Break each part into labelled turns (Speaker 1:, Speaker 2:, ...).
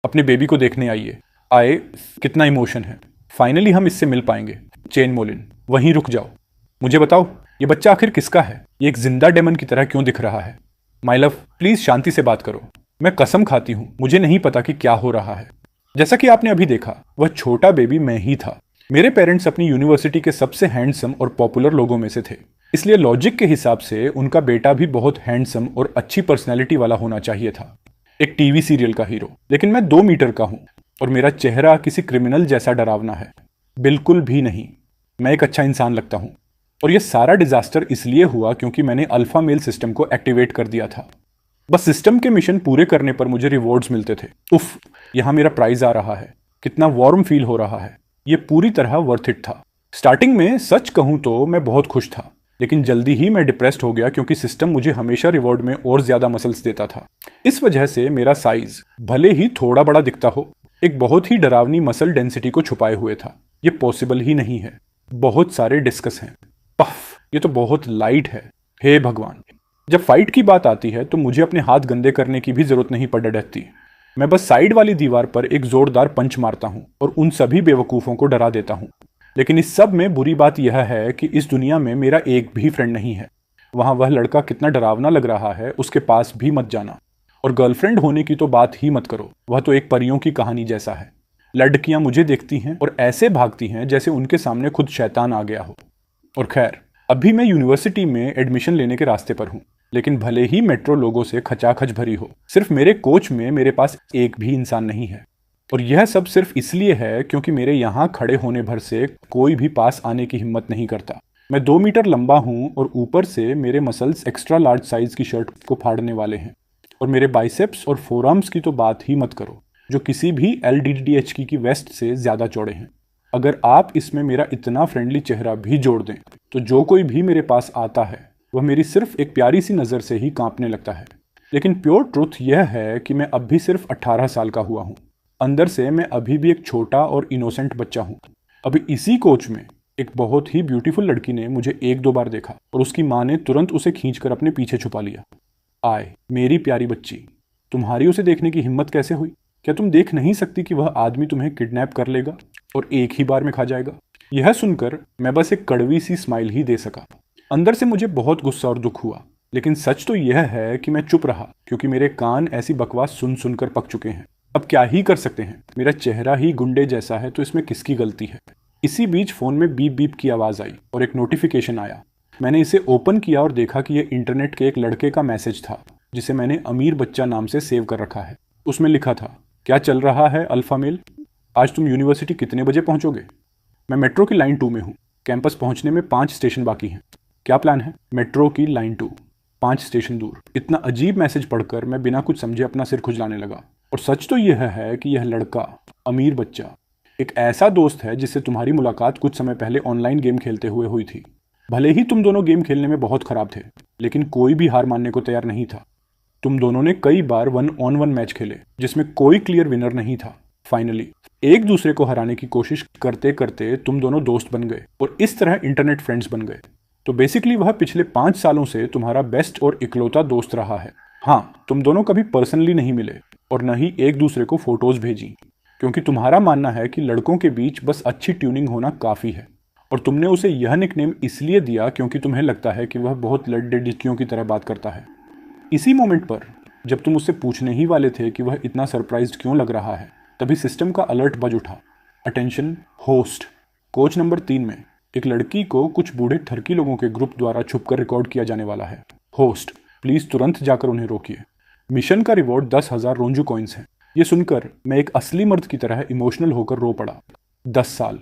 Speaker 1: अपने बेबी को देखने आइए। आए, कितना इमोशन है। फाइनली हम इससे मिल पाएंगे। चेन मोलिन, वहीं रुक जाओ। मुझे बताओ, ये बच्चा आखिर किसका है? ये एक जिंदा डेमन की तरह क्यों दिख रहा है? माय लव, प्लीज शांति से बात करो। मैं कसम खाती हूँ, मुझे नहीं पता कि क्या हो रहा है। जैसा कि आपने अभी देखा, वह छोटा बेबी मैं ही था। मेरे पेरेंट्स अपनी यूनिवर्सिटी के सबसे हैंडसम और पॉपुलर लोगों में से थे, इसलिए लॉजिक के हिसाब से उनका बेटा भी बहुत हैंडसम और अच्छी पर्सनैलिटी वाला होना चाहिए था। एक टीवी सीरियल का हीरो। लेकिन मैं 2 मीटर का हूं और मेरा चेहरा किसी क्रिमिनल जैसा डरावना है। बिल्कुल भी नहीं। मैं एक अच्छा इंसान लगता हूं। और यह सारा डिजास्टर इसलिए हुआ क्योंकि मैंने अल्फा मेल सिस्टम को एक्टिवेट कर दिया था। बस सिस्टम के मिशन पूरे करने पर मुझे रिवॉर्ड्स मिलते थे। उफ, यहां मेरा प्राइज आ रहा है। कितना वार्म फील हो रहा है। यह पूरी तरह वर्थ इट था। स्टार्टिंग में सच कहूं तो मैं बहुत खुश था, लेकिन जल्दी ही मैं डिप्रेस्ड हो गया क्योंकि सिस्टम मुझे हमेशा रिवॉर्ड में और ज्यादा मसल्स देता था। इस वजह से मेरा साइज भले ही थोड़ा बड़ा दिखता हो, एक बहुत ही डरावनी मसल डेंसिटी को छुपाए हुए था। ये पॉसिबल ही नहीं है। बहुत सारे डिस्कस हैं। पफ, ये तो बहुत लाइट है। हे भगवान, जब फाइट की बात आती है तो मुझे अपने हाथ गंदे करने की भी जरूरत नहीं पड़ रहती। मैं बस साइड वाली दीवार पर एक जोरदार पंच मारता हूं और उन सभी बेवकूफों को डरा देता हूं। लेकिन इस सब में बुरी बात यह है कि इस दुनिया में मेरा एक भी फ्रेंड नहीं है। वहां वह लड़का कितना डरावना लग रहा है, उसके पास भी मत जाना। और गर्लफ्रेंड होने की तो बात ही मत करो, वह तो एक परियों की कहानी जैसा है। लड़कियां मुझे देखती हैं और ऐसे भागती हैं जैसे उनके सामने खुद शैतान आ गया हो। और खैर, अभी मैं यूनिवर्सिटी में एडमिशन लेने के रास्ते पर हूं। लेकिन भले ही मेट्रो लोगों से खचाखच भरी हो, सिर्फ मेरे कोच में मेरे पास एक भी इंसान नहीं है। और यह सब सिर्फ इसलिए है क्योंकि मेरे यहाँ खड़े होने भर से कोई भी पास आने की हिम्मत नहीं करता। मैं 2 मीटर लंबा हूँ और ऊपर से मेरे मसल्स एक्स्ट्रा लार्ज साइज की शर्ट को फाड़ने वाले हैं। और मेरे बाइसेप्स और फोरआर्म्स की तो बात ही मत करो, जो किसी भी LDDHK की वेस्ट से ज्यादा चौड़े हैं। अगर आप इसमें मेरा इतना फ्रेंडली चेहरा भी जोड़ दें तो जो कोई भी मेरे पास आता है वह मेरी सिर्फ एक प्यारी सी नज़र से ही कांपने लगता है। लेकिन प्योर ट्रुथ यह है कि मैं अब भी सिर्फ 18 साल का हुआ हूँ। अंदर से मैं अभी भी एक छोटा और इनोसेंट बच्चा हूँ। अभी इसी कोच में एक बहुत ही ब्यूटीफुल लड़की ने मुझे 1-2 बार देखा और उसकी माँ ने तुरंत उसे खींचकर अपने पीछे छुपा लिया। आए मेरी प्यारी बच्ची, तुम्हारी उसे देखने की हिम्मत कैसे हुई? क्या तुम देख नहीं सकती कि वह आदमी तुम्हें किडनैप कर लेगा और एक ही बार में खा जाएगा? यह सुनकर मैं बस एक कड़वी सी स्माइल ही दे सका। अंदर से मुझे बहुत गुस्सा और दुख हुआ, लेकिन सच तो यह है कि मैं चुप रहा क्योंकि मेरे कान ऐसी बकवास सुन सुनकर पक चुके हैं। अब क्या ही कर सकते हैं, मेरा चेहरा ही गुंडे जैसा है तो इसमें किसकी गलती है। इसी बीच फोन में बीप बीप की आवाज आई और एक नोटिफिकेशन आया। मैंने इसे ओपन किया और देखा कि यह इंटरनेट के एक लड़के का मैसेज था जिसे मैंने अमीर बच्चा नाम से सेव कर रखा है। उसमें लिखा था, क्या चल रहा है अल्फा मेल? आज तुम यूनिवर्सिटी कितने बजे पहुंचोगे? मैं मेट्रो की लाइन 2 में हूँ। कैंपस पहुंचने में 5 स्टेशन बाकी हैं। क्या प्लान है? मेट्रो की लाइन 2, 5 स्टेशन दूर। इतना अजीब मैसेज पढ़कर मैं बिना कुछ समझे अपना सिर खुजलाने लगा। और सच तो यह है कि यह लड़का, अमीर बच्चा, एक ऐसा दोस्त है जिससे तुम्हारी मुलाकात कुछ समय पहले ऑनलाइन गेम खेलते हुए हुई थी। भले ही तुम दोनों गेम खेलने में बहुत खराब थे, लेकिन कोई भी हार मानने को तैयार नहीं था। तुम दोनों ने कई बार 1-on-1 मैच खेले जिसमें कोई क्लियर विनर नहीं था। फाइनली एक दूसरे को हराने की कोशिश करते करते तुम दोनों दोस्त बन गए और इस तरह इंटरनेट फ्रेंड्स बन गए। तो बेसिकली वह पिछले 5 सालों से तुम्हारा बेस्ट और इकलौता दोस्त रहा है। हाँ, तुम दोनों कभी पर्सनली नहीं मिले और न ही एक दूसरे को फोटोज भेजी, क्योंकि तुम्हारा मानना है कि लड़कों के बीच बस अच्छी ट्यूनिंग होना काफी है। और तुमने उसे यह निकनेम इसलिए दिया क्योंकि तुम्हें लगता है कि वह बहुत लड़कियों की तरह बात करता है। इसी मोमेंट पर जब तुम उससे पूछने ही वाले थे कि वह इतना सरप्राइज्ड क्यों लग रहा है, तभी सिस्टम का अलर्ट बज उठा। अटेंशन होस्ट, कोच नंबर 3 में एक लड़की को कुछ बूढ़े ठरकी लोगों के ग्रुप द्वारा छुपकर रिकॉर्ड किया जाने वाला है। होस्ट, प्लीज तुरंत जाकर उन्हें रोकिए। मिशन का रिवॉर्ड 10,000 रोंजू कॉइन्स है। यह सुनकर मैं एक असली मर्द की तरह इमोशनल होकर रो पड़ा। 10 साल,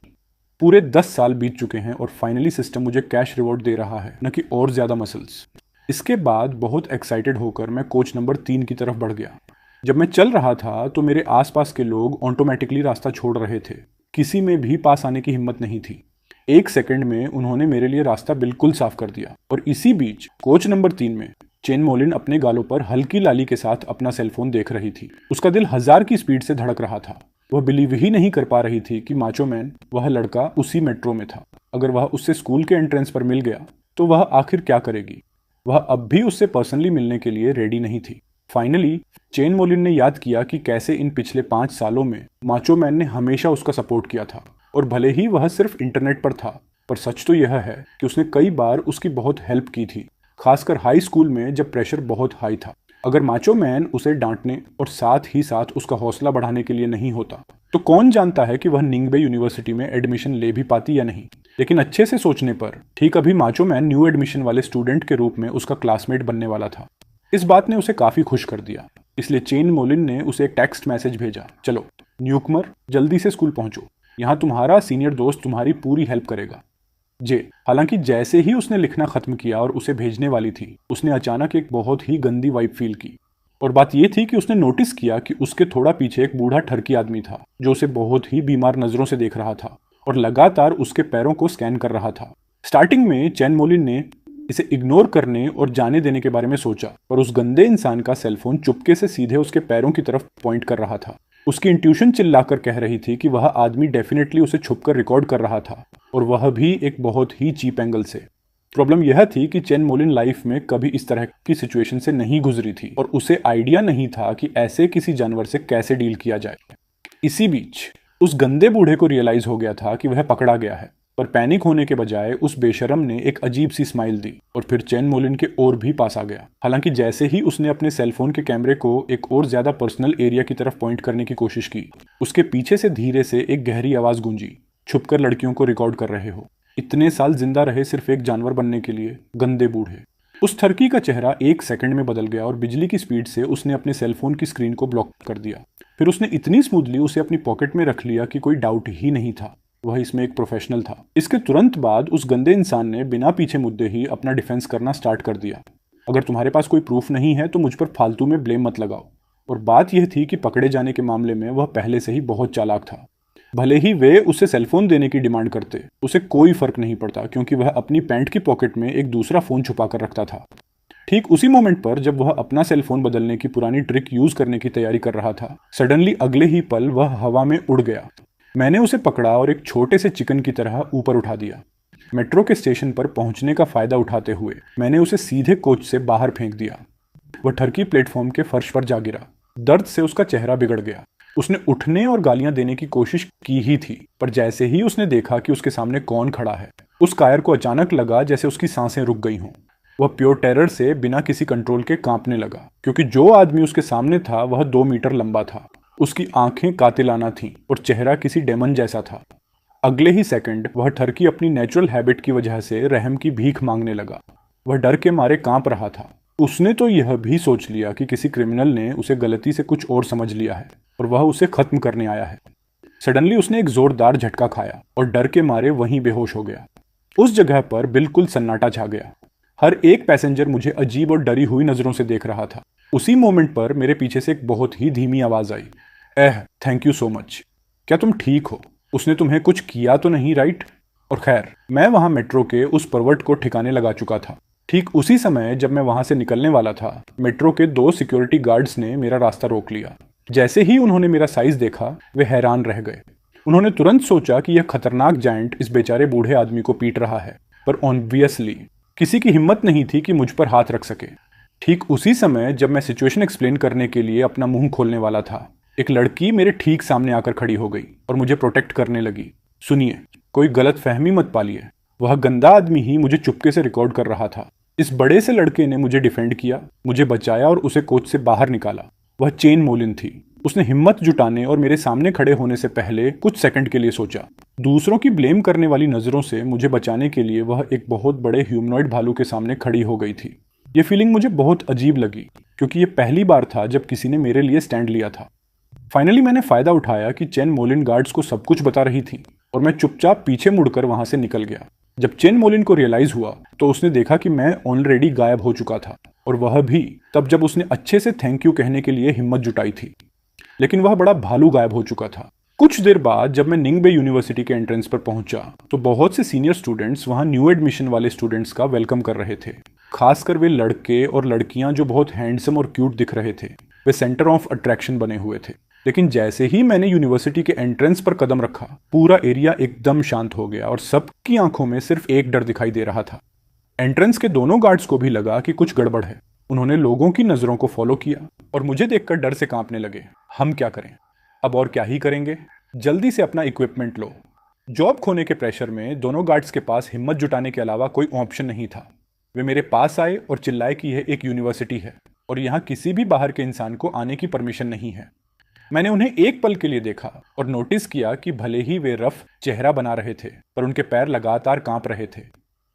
Speaker 1: पूरे 10 साल बीत चुके हैं और फाइनली सिस्टम मुझे कैश रिवॉर्ड दे रहा है, न कि और ज्यादा मसल्स। इसके बाद बहुत एक्साइटेड होकर मैं कोच नंबर 3 की तरफ बढ़ गया। जब मैं चल रहा था तो मेरे आसपास के लोग ऑटोमेटिकली रास्ता छोड़ रहे थे। किसी में भी पास आने की हिम्मत नहीं थी। 1 सेकंड में उन्होंने मेरे लिए रास्ता बिल्कुल साफ कर दिया। और इसी बीच कोच नंबर 3 में चेन मोलिन अपने गालों पर हल्की लाली के साथ अपना सेलफोन देख रही थी। उसका दिल 1000 की स्पीड से धड़क रहा था। वह बिलीव ही नहीं कर पा रही थी कि माचो मैन, वह लड़का उसी मेट्रो में था। अगर वह उससे स्कूल के एंट्रेंस पर मिल गया तो वह आखिर क्या करेगी? वह अब भी उससे पर्सनली मिलने के लिए रेडी नहीं थी। फाइनली चेन मोलिन ने याद किया कि कैसे इन पिछले 5 सालों में माचो मैन ने हमेशा उसका सपोर्ट किया था, और भले ही वह सिर्फ इंटरनेट पर था, पर सच तो यह है कि उसने कई बार उसकी बहुत हेल्प की थी, खासकर हाई स्कूल में जब प्रेशर बहुत हाई था। अगर माचो मैन उसे डांटने और साथ ही साथ उसका हौसला बढ़ाने के लिए नहीं होता तो कौन जानता है कि वह निंगबे यूनिवर्सिटी में एडमिशन ले भी पाती या नहीं। लेकिन अच्छे से सोचने पर ठीक अभी माचो मैन न्यू एडमिशन वाले स्टूडेंट के रूप में उसका क्लासमेट बनने वाला था। इस बात ने उसे काफी खुश कर दिया, इसलिए चेन मोलिन ने उसे एक टेक्स्ट मैसेज भेजा, चलो न्यूकमर जल्दी से स्कूल पहुंचो, यहाँ तुम्हारा सीनियर दोस्त तुम्हारी पूरी हेल्प करेगा, जे। हालांकि जैसे ही उसने लिखना खत्म किया और उसे भेजने वाली थी, उसने अचानक एक बहुत ही गंदी वाइब फील की। और बात यह थी कि उसने नोटिस किया कि उसके थोड़ा पीछे एक बूढ़ा ठरकी आदमी था जो उसे बहुत ही बीमार नजरों से देख रहा था और लगातार उसके पैरों को स्कैन कर रहा था। स्टार्टिंग में चेन मोलिन ने इसे इग्नोर करने और जाने देने के बारे में सोचा, पर उस गंदे इंसान का सेलफोन चुपके से सीधे उसके पैरों की तरफ पॉइंट कर रहा था। उसकी इंट्यूशन चिल्लाकर कह रही थी कि वह आदमी डेफिनेटली उसे छुपकर रिकॉर्ड कर रहा था, और वह भी एक बहुत ही चीप एंगल से। प्रॉब्लम यह थी कि चेन मोलिन लाइफ में कभी इस तरह की सिचुएशन से नहीं गुजरी थी और उसे आइडिया नहीं था कि ऐसे किसी जानवर से कैसे डील किया जाए। इसी बीच उस गंदे बूढ़े को रियलाइज हो गया था कि वह पकड़ा गया है, पर पैनिक होने के बजाय उस बेशरम ने एक अजीब सी स्माइल दी और फिर चेन मोलिन के और भी पास आ गया। हालांकि जैसे ही उसने अपने सेलफोन के कैमरे को एक और ज्यादा पर्सनल एरिया की तरफ पॉइंट करने की कोशिश की, उसके पीछे से धीरे से एक गहरी आवाज गूंजी, छुपकर लड़कियों को रिकॉर्ड कर रहे हो, इतने साल जिंदा रहे सिर्फ एक जानवर बनने के लिए, गंदे बूढ़े। उस ठरकी का चेहरा 1 सेकंड में बदल गया और बिजली की स्पीड से उसने अपने सेलफोन की स्क्रीन को ब्लॉक कर दिया। फिर उसने इतनी स्मूथली उसे अपनी पॉकेट में रख लिया कि कोई डाउट ही नहीं था, वह इसमें एक प्रोफेशनल था। इसके तुरंत बाद उस गंदे इंसान ने बिना पीछे मुद्दे ही अपना डिफेंस करना स्टार्ट कर दिया। अगर तुम्हारे पास कोई प्रूफ नहीं है तो मुझ पर फालतू में ब्लेम मत लगाओ। और बात यह थी कि पकड़े जाने के मामले में वह पहले से ही बहुत चालाक था। भले ही वे उसे सेलफोन देने की डिमांड करते, उसे कोई फर्क नहीं पड़ता, क्योंकि वह अपनी पैंट की पॉकेट में एक दूसरा फोन छुपा कर रखता था। ठीक उसी मोमेंट पर जब वह अपना सेलफोन बदलने की पुरानी ट्रिक यूज करने की तैयारी कर रहा था, सडनली अगले ही पल वह हवा में उड़ गया। मैंने उसे पकड़ा और एक छोटे से चिकन की तरह ऊपर उठा दिया। मेट्रो के स्टेशन पर पहुंचने का फायदा उठाते हुए मैंने उसे सीधे कोच से बाहर फेंक दिया। वह ठरकी प्लेटफॉर्म के फर्श पर जा गिरा। दर्द से उसका चेहरा बिगड़ गया। उसने उठने और गालियां देने की कोशिश की ही थी, पर जैसे ही उसने देखा कि उसके सामने कौन खड़ा है, उस कायर को अचानक लगा जैसे उसकी सांसें रुक गई हों। वह प्योर टेरर से बिना किसी कंट्रोल के कांपने लगा, क्योंकि जो आदमी उसके सामने था वह 2 मीटर लंबा था। उसकी आंखें कातिलाना थीं और चेहरा किसी डेमन जैसा था। अगले ही सेकंड वह ठरकी अपनी नेचुरल हैबिट की वजह से रहम की भीख मांगने लगा। वह डर के मारे कांप रहा था। उसने तो यह भी सोच लिया कि किसी क्रिमिनल ने उसे गलती से कुछ और समझ लिया है और वह उसे खत्म करने आया है। सडनली उसने एक जोरदार झटका खाया और डर के मारे वहीं बेहोश हो गया। उस जगह पर बिल्कुल सन्नाटा छा गया। हर एक पैसेंजर मुझे अजीब और डरी हुई नजरों से देख रहा था। उसी मोमेंट पर मेरे पीछे से एक बहुत ही धीमी आवाज आई, थैंक यू सो मच। क्या तुम ठीक हो? उसने तुम्हें कुछ किया तो नहीं, राइट? और खैर, मैं वहां मेट्रो के उस परवट को ठिकाने लगा चुका था। ठीक उसी समय जब मैं वहां से निकलने वाला था, मेट्रो के 2 सिक्योरिटी गार्ड्स ने मेरा रास्ता रोक लिया। जैसे ही उन्होंने मेरा साइज देखा, वे हैरान रह गए। उन्होंने तुरंत सोचा कि यह खतरनाक जायंट इस बेचारे बूढ़े आदमी को पीट रहा है, पर ऑब्वियसली किसी की हिम्मत नहीं थी कि मुझ पर हाथ रख सके। ठीक उसी समय जब मैं सिचुएशन एक्सप्लेन करने के लिए अपना मुंह खोलने वाला था, एक लड़की मेरे ठीक सामने आकर खड़ी हो गई और मुझे प्रोटेक्ट करने लगी। सुनिए, कोई गलत फहमी मत पालिए, वह गंदा आदमी ही मुझे चुपके से रिकॉर्ड कर रहा था। इस बड़े से लड़के ने मुझे डिफेंड किया, मुझे बचाया और उसे कोच से बाहर निकाला। वह चेन मोलिन थी। उसने हिम्मत जुटाने और मेरे सामने खड़े होने से पहले कुछ सेकंड के लिए सोचा। दूसरों की ब्लेम करने वाली नजरों से मुझे बचाने के लिए वह एक बहुत बड़े ह्यूमनॉइड भालू के सामने खड़ी हो गई थी। यह फीलिंग मुझे बहुत अजीब लगी, क्योंकि यह पहली बार था जब किसी ने मेरे लिए स्टैंड लिया था। फाइनली मैंने फायदा उठाया कि चेन मोलिन गार्ड्स को सब कुछ बता रही थी और मैं चुपचाप पीछे मुड़कर वहां से निकल गया। जब चेन मोलिन को रियलाइज हुआ तो उसने देखा कि मैं ऑलरेडी गायब हो चुका था, और वह भी तब जब उसने अच्छे से थैंक यू कहने के लिए हिम्मत जुटाई थी। लेकिन वह बड़ा भालू गायब हो चुका था। कुछ देर बाद जब मैं निंगबे यूनिवर्सिटी के एंट्रेंस पर पहुंचा तो बहुत से सीनियर स्टूडेंट्स वहां न्यू एडमिशन वाले स्टूडेंट्स का वेलकम कर रहे थे। खासकर वे लड़के और लड़कियां जो बहुत हैंडसम और क्यूट दिख रहे थे, वे सेंटर ऑफ अट्रैक्शन बने हुए थे। लेकिन जैसे ही मैंने यूनिवर्सिटी के एंट्रेंस पर कदम रखा, पूरा एरिया एकदम शांत हो गया और सबकी आंखों में सिर्फ एक डर दिखाई दे रहा था। एंट्रेंस के दोनों गार्ड्स को भी लगा कि कुछ गड़बड़ है। उन्होंने लोगों की नज़रों को फॉलो किया और मुझे देखकर डर से कांपने लगे। हम क्या करें? अब और क्या ही करेंगे? जल्दी से अपना इक्विपमेंट लो। जॉब खोने के प्रेशर में दोनों गार्ड्स के पास हिम्मत जुटाने के अलावा कोई ऑप्शन नहीं था। वे मेरे पास आए और चिल्लाए कि यह एक यूनिवर्सिटी है और यहाँ किसी भी बाहर के इंसान को आने की परमिशन नहीं है। मैंने उन्हें एक पल के लिए देखा और नोटिस किया कि भले ही वे रफ चेहरा बना रहे थे, पर उनके पैर लगातार कांप रहे थे।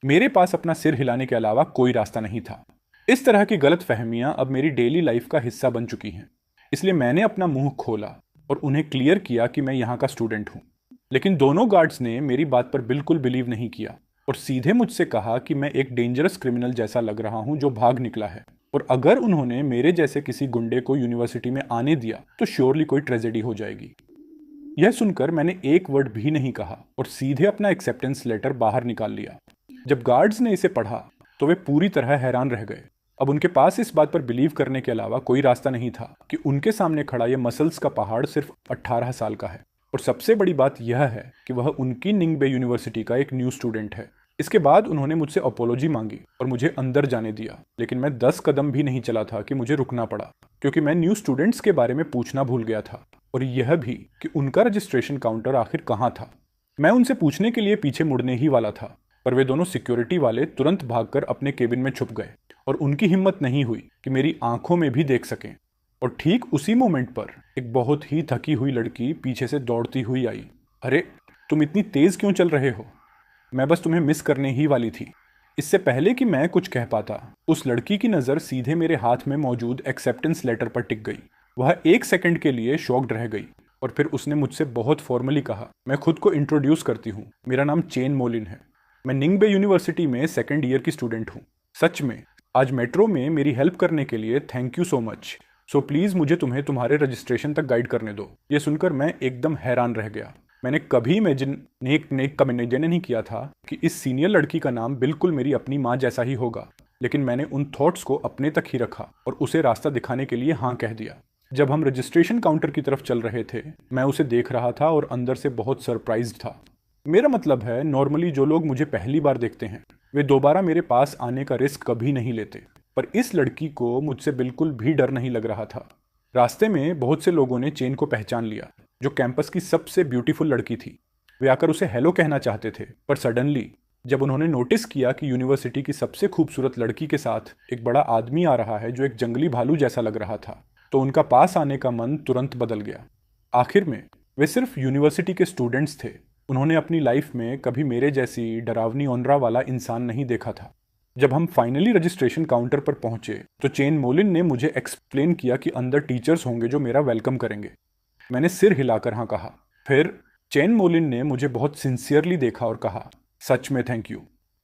Speaker 1: मेरे पास अपना सिर हिलाने के अलावा कोई रास्ता नहीं था। इस तरह की गलत फहमियां अब मेरी डेली लाइफ का हिस्सा बन चुकी हैं। इसलिए मैंने अपना मुंह खोला और उन्हें क्लियर किया कि मैं यहाँ का स्टूडेंट हूँ। लेकिन दोनों गार्ड्स ने मेरी बात पर बिल्कुल बिलीव नहीं किया और सीधे मुझसे कहा कि मैं एक डेंजरस क्रिमिनल जैसा लग रहा हूँ जो भाग निकला है, और अगर उन्होंने मेरे जैसे किसी गुंडे को यूनिवर्सिटी में आने दिया तो श्योरली कोई ट्रेजेडी हो जाएगी। यह सुनकर मैंने एक वर्ड भी नहीं कहा और सीधे अपना एक्सेप्टेंस लेटर बाहर निकाल लिया। जब गार्ड्स ने इसे पढ़ा तो वे पूरी तरह हैरान रह गए। अब उनके पास इस बात पर बिलीव करने के अलावा कोई रास्ता नहीं था कि उनके सामने खड़ा यह मसल्स का पहाड़ सिर्फ 18 साल का है, और सबसे बड़ी बात यह है कि वह उनकी निंगबे यूनिवर्सिटी का एक न्यू स्टूडेंट है। इसके बाद उन्होंने मुझसे अपोलॉजी मांगी और मुझे अंदर जाने दिया, लेकिन मैं 10 कदम भी नहीं चला था कि मुझे रुकना पड़ा, क्योंकि मैं न्यू स्टूडेंट्स के बारे में पूछना भूल गया था, और यह भी कि उनका रजिस्ट्रेशन काउंटर आखिर कहाँ था। मैं उनसे पूछने के लिए पीछे मुड़ने ही वाला था, पर वे दोनों सिक्योरिटी वाले तुरंत भागकर अपने केबिन में छुप गए और उनकी हिम्मत नहीं हुई कि मेरी आंखों में भी देख सकें। और ठीक उसी मोमेंट पर एक बहुत ही थकी हुई लड़की पीछे से दौड़ती हुई आई। अरे, तुम इतनी तेज क्यों चल रहे हो? मैं बस तुम्हें मिस करने ही वाली थी। इससे पहले कि मैं कुछ कह पाता, उस लड़की की नज़र सीधे मेरे हाथ में मौजूद एक्सेप्टेंस लेटर पर टिक गई। वह एक सेकंड के लिए शॉक्ड रह गई और फिर उसने मुझसे बहुत फॉर्मली कहा, मैं खुद को इंट्रोड्यूस करती हूँ, मेरा नाम चेन मोलिन है। मैं निंगबे यूनिवर्सिटी में सेकेंड ईयर की स्टूडेंट हूँ। सच में आज मेट्रो में मेरी हेल्प करने के लिए thank you so much. So please मुझे तुम्हें तुम्हारे रजिस्ट्रेशन तक गाइड करने दो। ये सुनकर मैं एकदम हैरान रह गया। मैंने कभी इमेजिन नहीं किया था कि इस सीनियर लड़की का नाम बिल्कुल मेरी अपनी माँ जैसा ही होगा, लेकिन मैंने उन थॉट्स को अपने तक ही रखा और उसे रास्ता दिखाने के लिए हाँ कह दिया। जब हम रजिस्ट्रेशन काउंटर की तरफ चल रहे थे, मैं उसे देख रहा था और अंदर से बहुत सरप्राइज्ड था। मेरा मतलब है, नॉर्मली जो लोग मुझे पहली बार देखते हैं वे दोबारा मेरे पास आने का रिस्क कभी नहीं लेते, पर इस लड़की को मुझसे बिल्कुल भी डर नहीं लग रहा था। रास्ते में बहुत से लोगों ने चेन को पहचान लिया, जो कैंपस की सबसे ब्यूटीफुल लड़की थी। वे आकर उसे हेलो कहना चाहते थे, पर सडनली जब उन्होंने नोटिस किया कि यूनिवर्सिटी की सबसे खूबसूरत लड़की के साथ एक बड़ा आदमी आ रहा है जो एक जंगली भालू जैसा लग रहा था, तो उनका पास आने का मन तुरंत बदल गया। आखिर में वे सिर्फ यूनिवर्सिटी के स्टूडेंट्स थे। उन्होंने अपनी लाइफ में कभी मेरे जैसी डरावनी ऑनरा वाला इंसान नहीं देखा था। जब हम फाइनली रजिस्ट्रेशन काउंटर पर पहुंचे तो चेन मोलिन ने मुझे एक्सप्लेन किया कि अंदर टीचर्स होंगे जो मेरा वेलकम करेंगे। मैंने सिर हिलाकर हाँ कहा। फिर चेन मोलिन ने मुझे बहुत सिंसियरली देखा और कहा, सच में थैंक यू।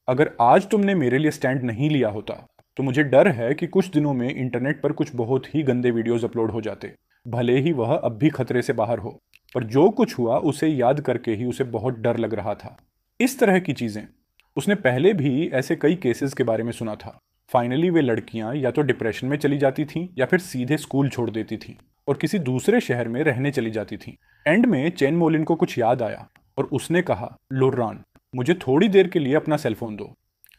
Speaker 1: अगर आज तुमने मेरे लिए स्टैंड नहीं लिया होता तो मुझे डर है कि कुछ दिनों में इंटरनेट पर कुछ बहुत ही गंदे वीडियोस अपलोड हो जाते, भले ही वह अब भी खतरे से बाहर हो। पर जो कुछ हुआ उसे याद करके ही उसे बहुत डर लग रहा था। इस तरह की चीजें उसने पहले भी ऐसे कई केसेस के बारे में सुना था। फाइनली वे लड़कियां या तो डिप्रेशन में चली जाती थीं या फिर सीधे स्कूल छोड़ देती थीं और किसी दूसरे शहर में रहने चली जाती थीं। एंड में चेन मोलिन को कुछ याद आया और उसने कहा, लोर्रान, मुझे थोड़ी देर के लिए अपना सेलफोन दो।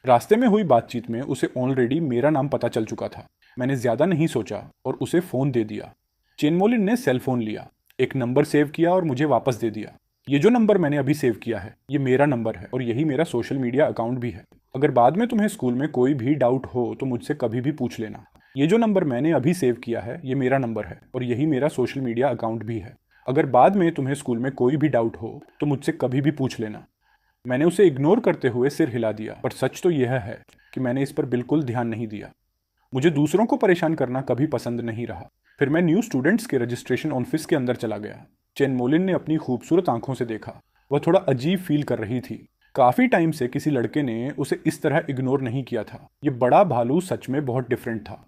Speaker 1: रास्ते में हुई बातचीत में उसे ऑलरेडी मेरा नाम पता चल चुका था। मैंने ज्यादा नहीं सोचा और उसे फोन दे दिया। चेन मोलिन ने सेलफोन लिया, एक नंबर सेव किया और मुझे वापस दे दिया। ये जो नंबर मैंने अभी सेव किया है ये मेरा नंबर है और यही मेरा सोशल मीडिया अकाउंट भी है। अगर बाद में तुम्हें स्कूल में कोई भी डाउट हो तो मुझसे कभी भी पूछ लेना। ये जो नंबर मैंने अभी सेव किया है ये मेरा नंबर है और यही मेरा सोशल मीडिया अकाउंट भी है। अगर बाद में तुम्हें स्कूल में कोई भी डाउट हो तो मुझसे कभी भी पूछ लेना। मैंने उसे इग्नोर करते हुए सिर हिला दिया, पर सच तो यह है कि मैंने इस पर बिल्कुल ध्यान नहीं दिया। मुझे दूसरों को परेशान करना कभी पसंद नहीं रहा। फिर मैं न्यू स्टूडेंट्स के रजिस्ट्रेशन ऑफिस के अंदर चला गया। चेन मोलिन ने अपनी खूबसूरत आंखों से देखा। वह थोड़ा अजीब फील कर रही थी। काफी टाइम से किसी लड़के ने उसे इस तरह इग्नोर नहीं किया था। ये बड़ा भालू सच में बहुत डिफरेंट था।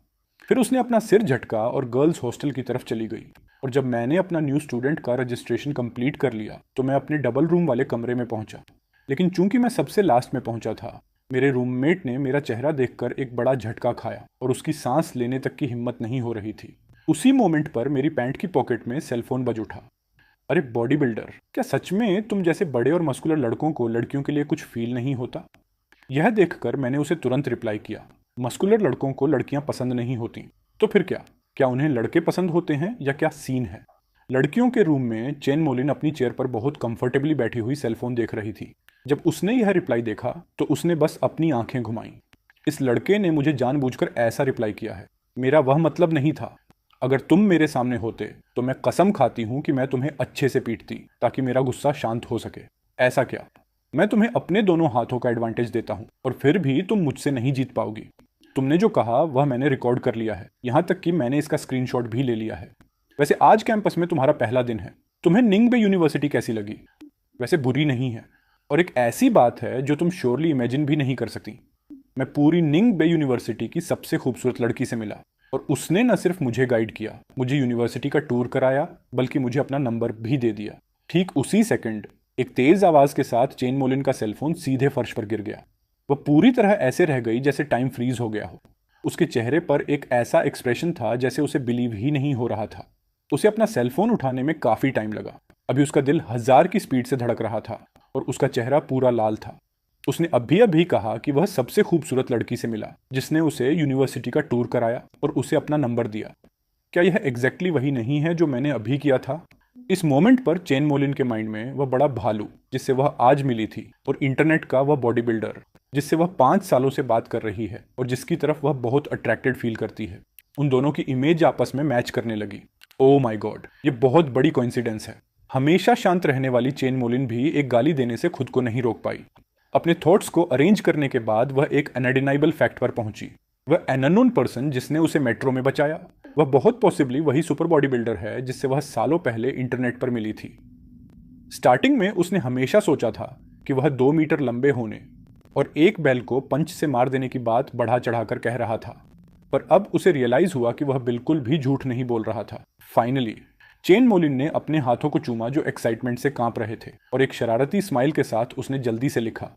Speaker 1: फिर उसने अपना सिर झटका और गर्ल्स हॉस्टल की तरफ चली गई। और जब मैंने अपना न्यू स्टूडेंट का रजिस्ट्रेशन कंप्लीट कर लिया तो मैं अपने डबल रूम वाले कमरे में पहुंचा। लेकिन चूंकि मैं सबसे लास्ट में पहुंचा था, मेरे रूममेट ने मेरा चेहरा देखकर एक बड़ा झटका खाया और उसकी सांस लेने तक की हिम्मत नहीं हो रही थी। उसी मोमेंट पर मेरी पैंट की पॉकेट में सेलफोन बज उठा। अरे बॉडी बिल्डर, क्या सच में तुम जैसे बड़े और मस्कुलर लड़कों को लड़कियों के लिए कुछ फील नहीं होता? यह देखकर मैंने उसे तुरंत रिप्लाई किया, मस्कुलर लड़कों को लड़कियां पसंद नहीं होती। तो फिर क्या? क्या उन्हें लड़के पसंद होते हैं या क्या सीन है? लड़कियों के रूम में चेन मोलिन अपनी चेयर पर बहुत कंफर्टेबली बैठी हुई सेलफोन देख रही थी। जब उसने यह रिप्लाई देखा तो उसने बस अपनी आंखें घुमाई। इस लड़के ने मुझे जानबूझकर ऐसा रिप्लाई किया है। मेरा वह मतलब नहीं था। अगर तुम मेरे सामने होते तो मैं कसम खाती हूं कि मैं तुम्हें अच्छे से पीटती ताकि मेरा गुस्सा शांत हो सके। ऐसा क्या? मैं तुम्हें अपने दोनों हाथों का एडवांटेज देता हूं और फिर भी तुम मुझसे नहीं जीत पाओगी। तुमने जो कहा वह मैंने रिकॉर्ड कर लिया है, यहां तक कि मैंने इसका स्क्रीनशॉट भी ले लिया है। वैसे आज कैंपस में तुम्हारा पहला दिन है। तुम्हें निंगबे यूनिवर्सिटी कैसी लगी? वैसे बुरी नहीं है, और एक ऐसी बात है जो तुम श्योरली इमेजिन भी नहीं कर सकती। मैं पूरी निंगबे यूनिवर्सिटी की सबसे खूबसूरत लड़की से मिला और उसने न सिर्फ मुझे गाइड किया, मुझे यूनिवर्सिटी का टूर कराया, बल्कि मुझे अपना नंबर भी दे दिया। ठीक उसी सेकंड एक तेज आवाज के साथ चेन मोलिन का सेलफोन सीधे फर्श पर गिर गया। वह पूरी तरह ऐसे रह गई जैसे टाइम फ्रीज हो गया हो। उसके चेहरे पर एक ऐसा एक्सप्रेशन था जैसे उसे बिलीव ही नहीं हो रहा था। उसे अपना सेलफोन उठाने में काफी टाइम लगा। अभी उसका दिल 1000 की स्पीड से धड़क रहा था और उसका चेहरा पूरा लाल था। उसने अभी अभी कहा कि वह सबसे खूबसूरत लड़की से मिला जिसने उसे यूनिवर्सिटी का टूर कराया और उसे अपना नंबर दिया। क्या यह एग्जैक्टली वही नहीं है जो मैंने अभी किया था? इस मोमेंट पर चेन मोलिन के माइंड में वह बड़ा भालू जिससे वह आज मिली थी और इंटरनेट का वह बॉडी बिल्डर जिससे वह 5 सालों से बात कर रही है और जिसकी तरफ वह बहुत अट्रैक्टेड फील करती है, उन दोनों की इमेज आपस में मैच करने लगी। ओ माय गॉड, ये बहुत बड़ी कोइंसिडेंस है। हमेशा शांत रहने वाली चेन मोलिन भी एक गाली देने से खुद को नहीं रोक पाई। अपने थॉट्स को अरेंज करने के बाद वह एक अनडिनाइबल फैक्ट पर पहुंची। वह एन अननोन पर्सन जिसने उसे मेट्रो में बचाया, वह बहुत पॉसिबली वही सुपर बॉडी बिल्डर है जिससे वह सालों पहले इंटरनेट पर मिली थी। स्टार्टिंग में उसने हमेशा सोचा था कि वह 2 मीटर लंबे होने और एक बैल को पंच से मार देने की बात बढ़ा चढ़ाकर कह रहा था, पर अब उसे रियलाइज हुआ कि वह बिल्कुल भी झूठ नहीं बोल रहा था। फाइनली चेन मोलिन ने अपने हाथों को चूमा जो एक्साइटमेंट से कांप रहे थे और एक शरारती स्माइल के साथ उसने जल्दी से लिखा,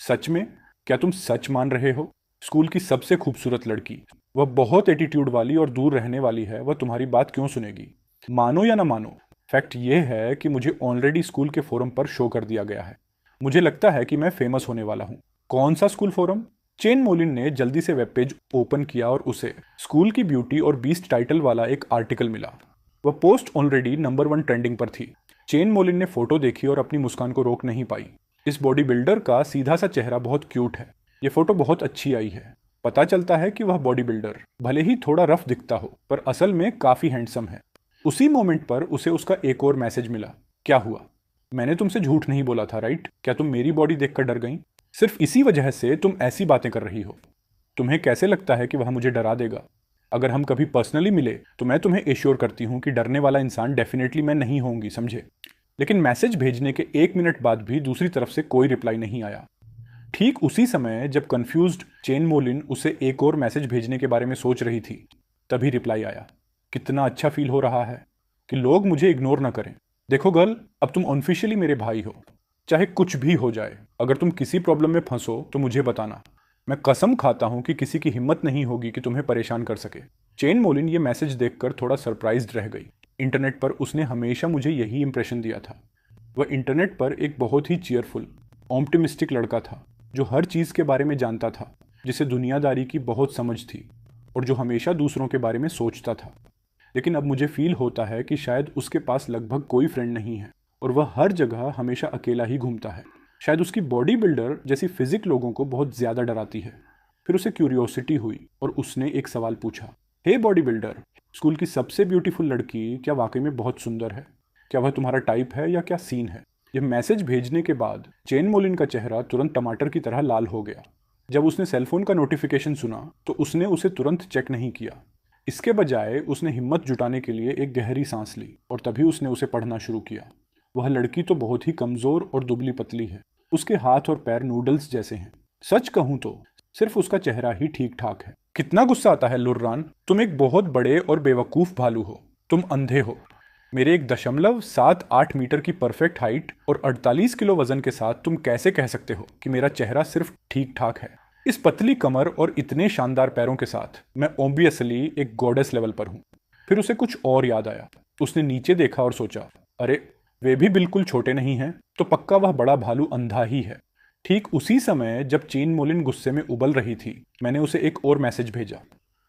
Speaker 1: सच में? क्या तुम सच मान रहे हो? स्कूल की सबसे खूबसूरत लड़की, वह बहुत एटीट्यूड वाली और दूर रहने वाली है, वह तुम्हारी बात क्यों सुनेगी? मानो या ना मानो, फैक्ट यह है कि मुझे ऑलरेडी स्कूल के फोरम पर शो कर दिया गया है। मुझे लगता है कि मैं फेमस होने वाला हूँ। कौन सा स्कूल फोरम? चेन मोलिन ने जल्दी से वेब पेज ओपन किया और उसे स्कूल की ब्यूटी और बीस्ट टाइटल वाला एक आर्टिकल मिला। वह पोस्ट ऑलरेडी नंबर 1 ट्रेंडिंग पर थी। चेन मोलिन ने फोटो देखी और अपनी मुस्कान को रोक नहीं पाई। इस बॉडी बिल्डर का सीधा सा चेहरा बहुत क्यूट है। ये फोटो बहुत अच्छी आई है। पता चलता है कि वह बॉडी बिल्डर भले ही थोड़ा रफ दिखता हो पर असल में काफी हैंडसम है। उसी मोमेंट पर उसे उसका एक और मैसेज मिला। क्या हुआ? मैंने तुमसे झूठ नहीं बोला था, राइट? क्या तुम मेरी बॉडी देखकर डर गई? सिर्फ इसी वजह से तुम ऐसी बातें कर रही हो। तुम्हें कैसे लगता है कि वह मुझे डरा देगा? अगर हम कभी पर्सनली मिले तो मैं तुम्हें एश्योर करती हूं कि डरने वाला इंसान डेफिनेटली मैं नहीं होंगी, समझे? लेकिन मैसेज भेजने के 1 मिनट बाद भी दूसरी तरफ से कोई रिप्लाई नहीं आया। ठीक उसी समय जब कंफ्यूज्ड चेन मोलिन उसे एक और मैसेज भेजने के बारे में सोच रही थी, तभी रिप्लाई आया। कितना अच्छा फील हो रहा है कि लोग मुझे इग्नोर ना करें। देखो गर्ल, अब तुम ऑफिशियली मेरे भाई हो। चाहे कुछ भी हो जाए, अगर तुम किसी प्रॉब्लम में फंसो तो मुझे बताना। मैं कसम खाता हूं कि किसी की हिम्मत नहीं होगी कि तुम्हें परेशान कर सके। चेन मोलिन ये मैसेज देखकर थोड़ा सरप्राइज्ड रह गई। इंटरनेट पर उसने हमेशा मुझे यही इंप्रेशन दिया था। वह इंटरनेट पर एक बहुत ही चीयरफुल, ऑप्टिमिस्टिक लड़का था जो हर चीज़ के बारे में जानता था, जिसे दुनियादारी की बहुत समझ थी और जो हमेशा दूसरों के बारे में सोचता था। लेकिन अब मुझे फील होता है कि शायद उसके पास लगभग कोई फ्रेंड नहीं है और वह हर जगह हमेशा अकेला ही घूमता है। शायद उसकी बॉडी बिल्डर जैसी फिजिक लोगों को बहुत ज़्यादा डराती है। फिर उसे क्यूरियोसिटी हुई और उसने एक सवाल पूछा, हे बॉडी बिल्डर, स्कूल की सबसे ब्यूटीफुल लड़की क्या वाकई में बहुत सुंदर है? क्या वह तुम्हारा टाइप है या क्या सीन है? यह मैसेज भेजने के बाद चेन मोलिन का चेहरा तुरंत टमाटर की तरह लाल हो गया। जब उसने सेलफोन का नोटिफिकेशन सुना तो उसने उसे तुरंत चेक नहीं किया। इसके बजाय उसने हिम्मत जुटाने के लिए एक गहरी सांस ली और तभी उसने उसे पढ़ना शुरू किया। वह लड़की तो बहुत ही कमजोर और दुबली पतली है। उसके हाथ और पैर नूडल्स जैसे हैं। सच कहूं तो सिर्फ उसका चेहरा ही ठीक ठाक है। कितना गुस्सा आता है लुर्रान, तुम एक बहुत बड़े और बेवकूफ भालू हो। तुम अंधे हो। मेरे 1.78 मीटर की परफेक्ट हाइट और 48 किलो वजन के साथ तुम कैसे कह सकते हो कि मेरा चेहरा सिर्फ ठीक ठाक है? इस पतली कमर और इतने शानदार पैरों के साथ मैं ऑब्वियसली एक गॉडेस लेवल पर हूं। फिर उसे कुछ और याद आया। उसने नीचे देखा और सोचा, अरे वे भी बिल्कुल छोटे नहीं हैं, तो पक्का वह बड़ा भालू अंधा ही है। ठीक उसी समय जब चेन मोलिन गुस्से में उबल रही थी, मैंने उसे एक और मैसेज भेजा।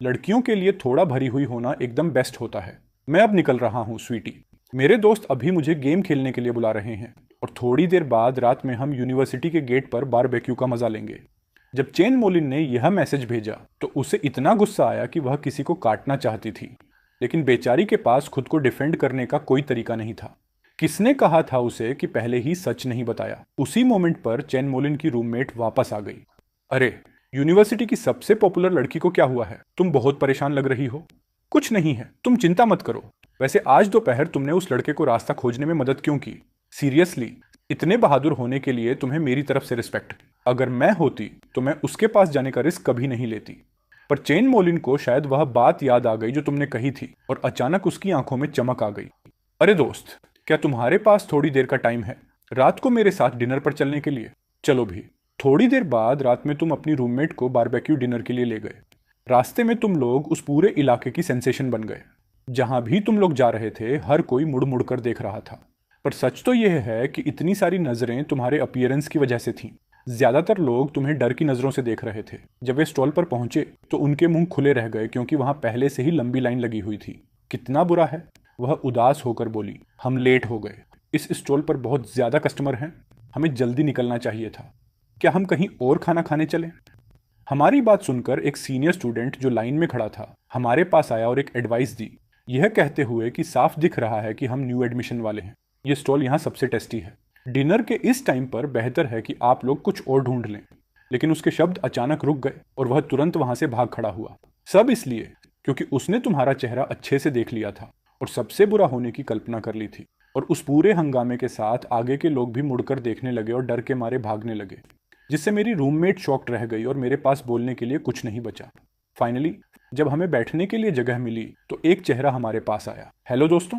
Speaker 1: लड़कियों के लिए थोड़ा भरी हुई होना एकदम बेस्ट होता है। मैं अब निकल रहा हूँ स्वीटी। मेरे दोस्त अभी मुझे गेम खेलने के लिए बुला रहे हैं और थोड़ी देर बाद रात में हम यूनिवर्सिटी के गेट पर बारबेक्यू का मजा लेंगे। जब चेन मोलिन ने यह मैसेज भेजा तो उसे इतना गुस्सा आया कि वह किसी को काटना चाहती थी, लेकिन बेचारी के पास खुद को डिफेंड करने का कोई तरीका नहीं था। किसने कहा था उसे कि पहले ही सच नहीं बताया? उसी मोमेंट पर चेन मोलिन की रूममेट वापस आ गई। अरे, यूनिवर्सिटी की सबसे पॉपुलर लड़की को क्या हुआ है? तुम बहुत परेशान लग रही हो। कुछ नहीं है, तुम चिंता मत करो। वैसे आज दोपहर तुमने उस लड़के को रास्ता खोजने में मदद क्यों की? सीरियसली, इतने बहादुर होने के लिए तुम्हें मेरी तरफ से रिस्पेक्ट। अगर मैं होती तो मैं उसके पास जाने का रिस्क कभी नहीं लेती। पर चेन मोलिन को शायद वह बात याद आ गई जो तुमने कही थी और अचानक उसकी आंखों में चमक आ गई। अरे दोस्त, क्या तुम्हारे पास थोड़ी देर का टाइम है रात को मेरे साथ डिनर पर चलने के लिए? चलो भी। थोड़ी देर बाद रात में तुम अपनी रूममेट को बारबेक्यू डिनर के लिए ले गए। रास्ते में तुम लोग उस पूरे इलाके की सेंसेशन बन गए। जहां भी तुम लोग जा रहे थे हर कोई मुड़ मुड़ कर देख रहा था। पर सच तो यह है कि इतनी सारी नजरें तुम्हारे अपीयरेंस की वजह से थीं। ज्यादातर लोग तुम्हें डर की नजरों से देख रहे थे। जब वे स्टॉल पर पहुंचे तो उनके मुंह खुले रह गए क्योंकि वहां पहले से ही लंबी लाइन लगी हुई थी। कितना बुरा है? वह उदास होकर बोली, हम लेट हो गए। इस स्टॉल पर बहुत ज्यादा कस्टमर हैं, हमें जल्दी निकलना चाहिए था। क्या हम कहीं और खाना खाने चलें? हमारी बात सुनकर एक सीनियर स्टूडेंट जो लाइन में खड़ा था हमारे पास आया और एक एडवाइस दी, यह कहते हुए कि साफ दिख रहा है कि हम न्यू एडमिशन वाले हैं। यह स्टॉल यहाँ सबसे टेस्टी है। डिनर के इस टाइम पर बेहतर है कि आप लोग कुछ और ढूंढ लें। लेकिन उसके शब्द अचानक रुक गए और वह तुरंत वहां से भाग खड़ा हुआ। सब इसलिए क्योंकि उसने तुम्हारा चेहरा अच्छे से देख लिया था और सबसे बुरा होने की कल्पना कर ली थी। और उस पूरे हंगामे के साथ आगे के लोग भी मुड़कर देखने लगे और डर के मारे भागने लगे, जिससे मेरी रूममेट शॉक्ड रह गई और मेरे पास बोलने के लिए कुछ नहीं बचा। फाइनली जब हमें बैठने के लिए जगह मिली तो एक चेहरा हमारे पास आया। हेलो दोस्तों,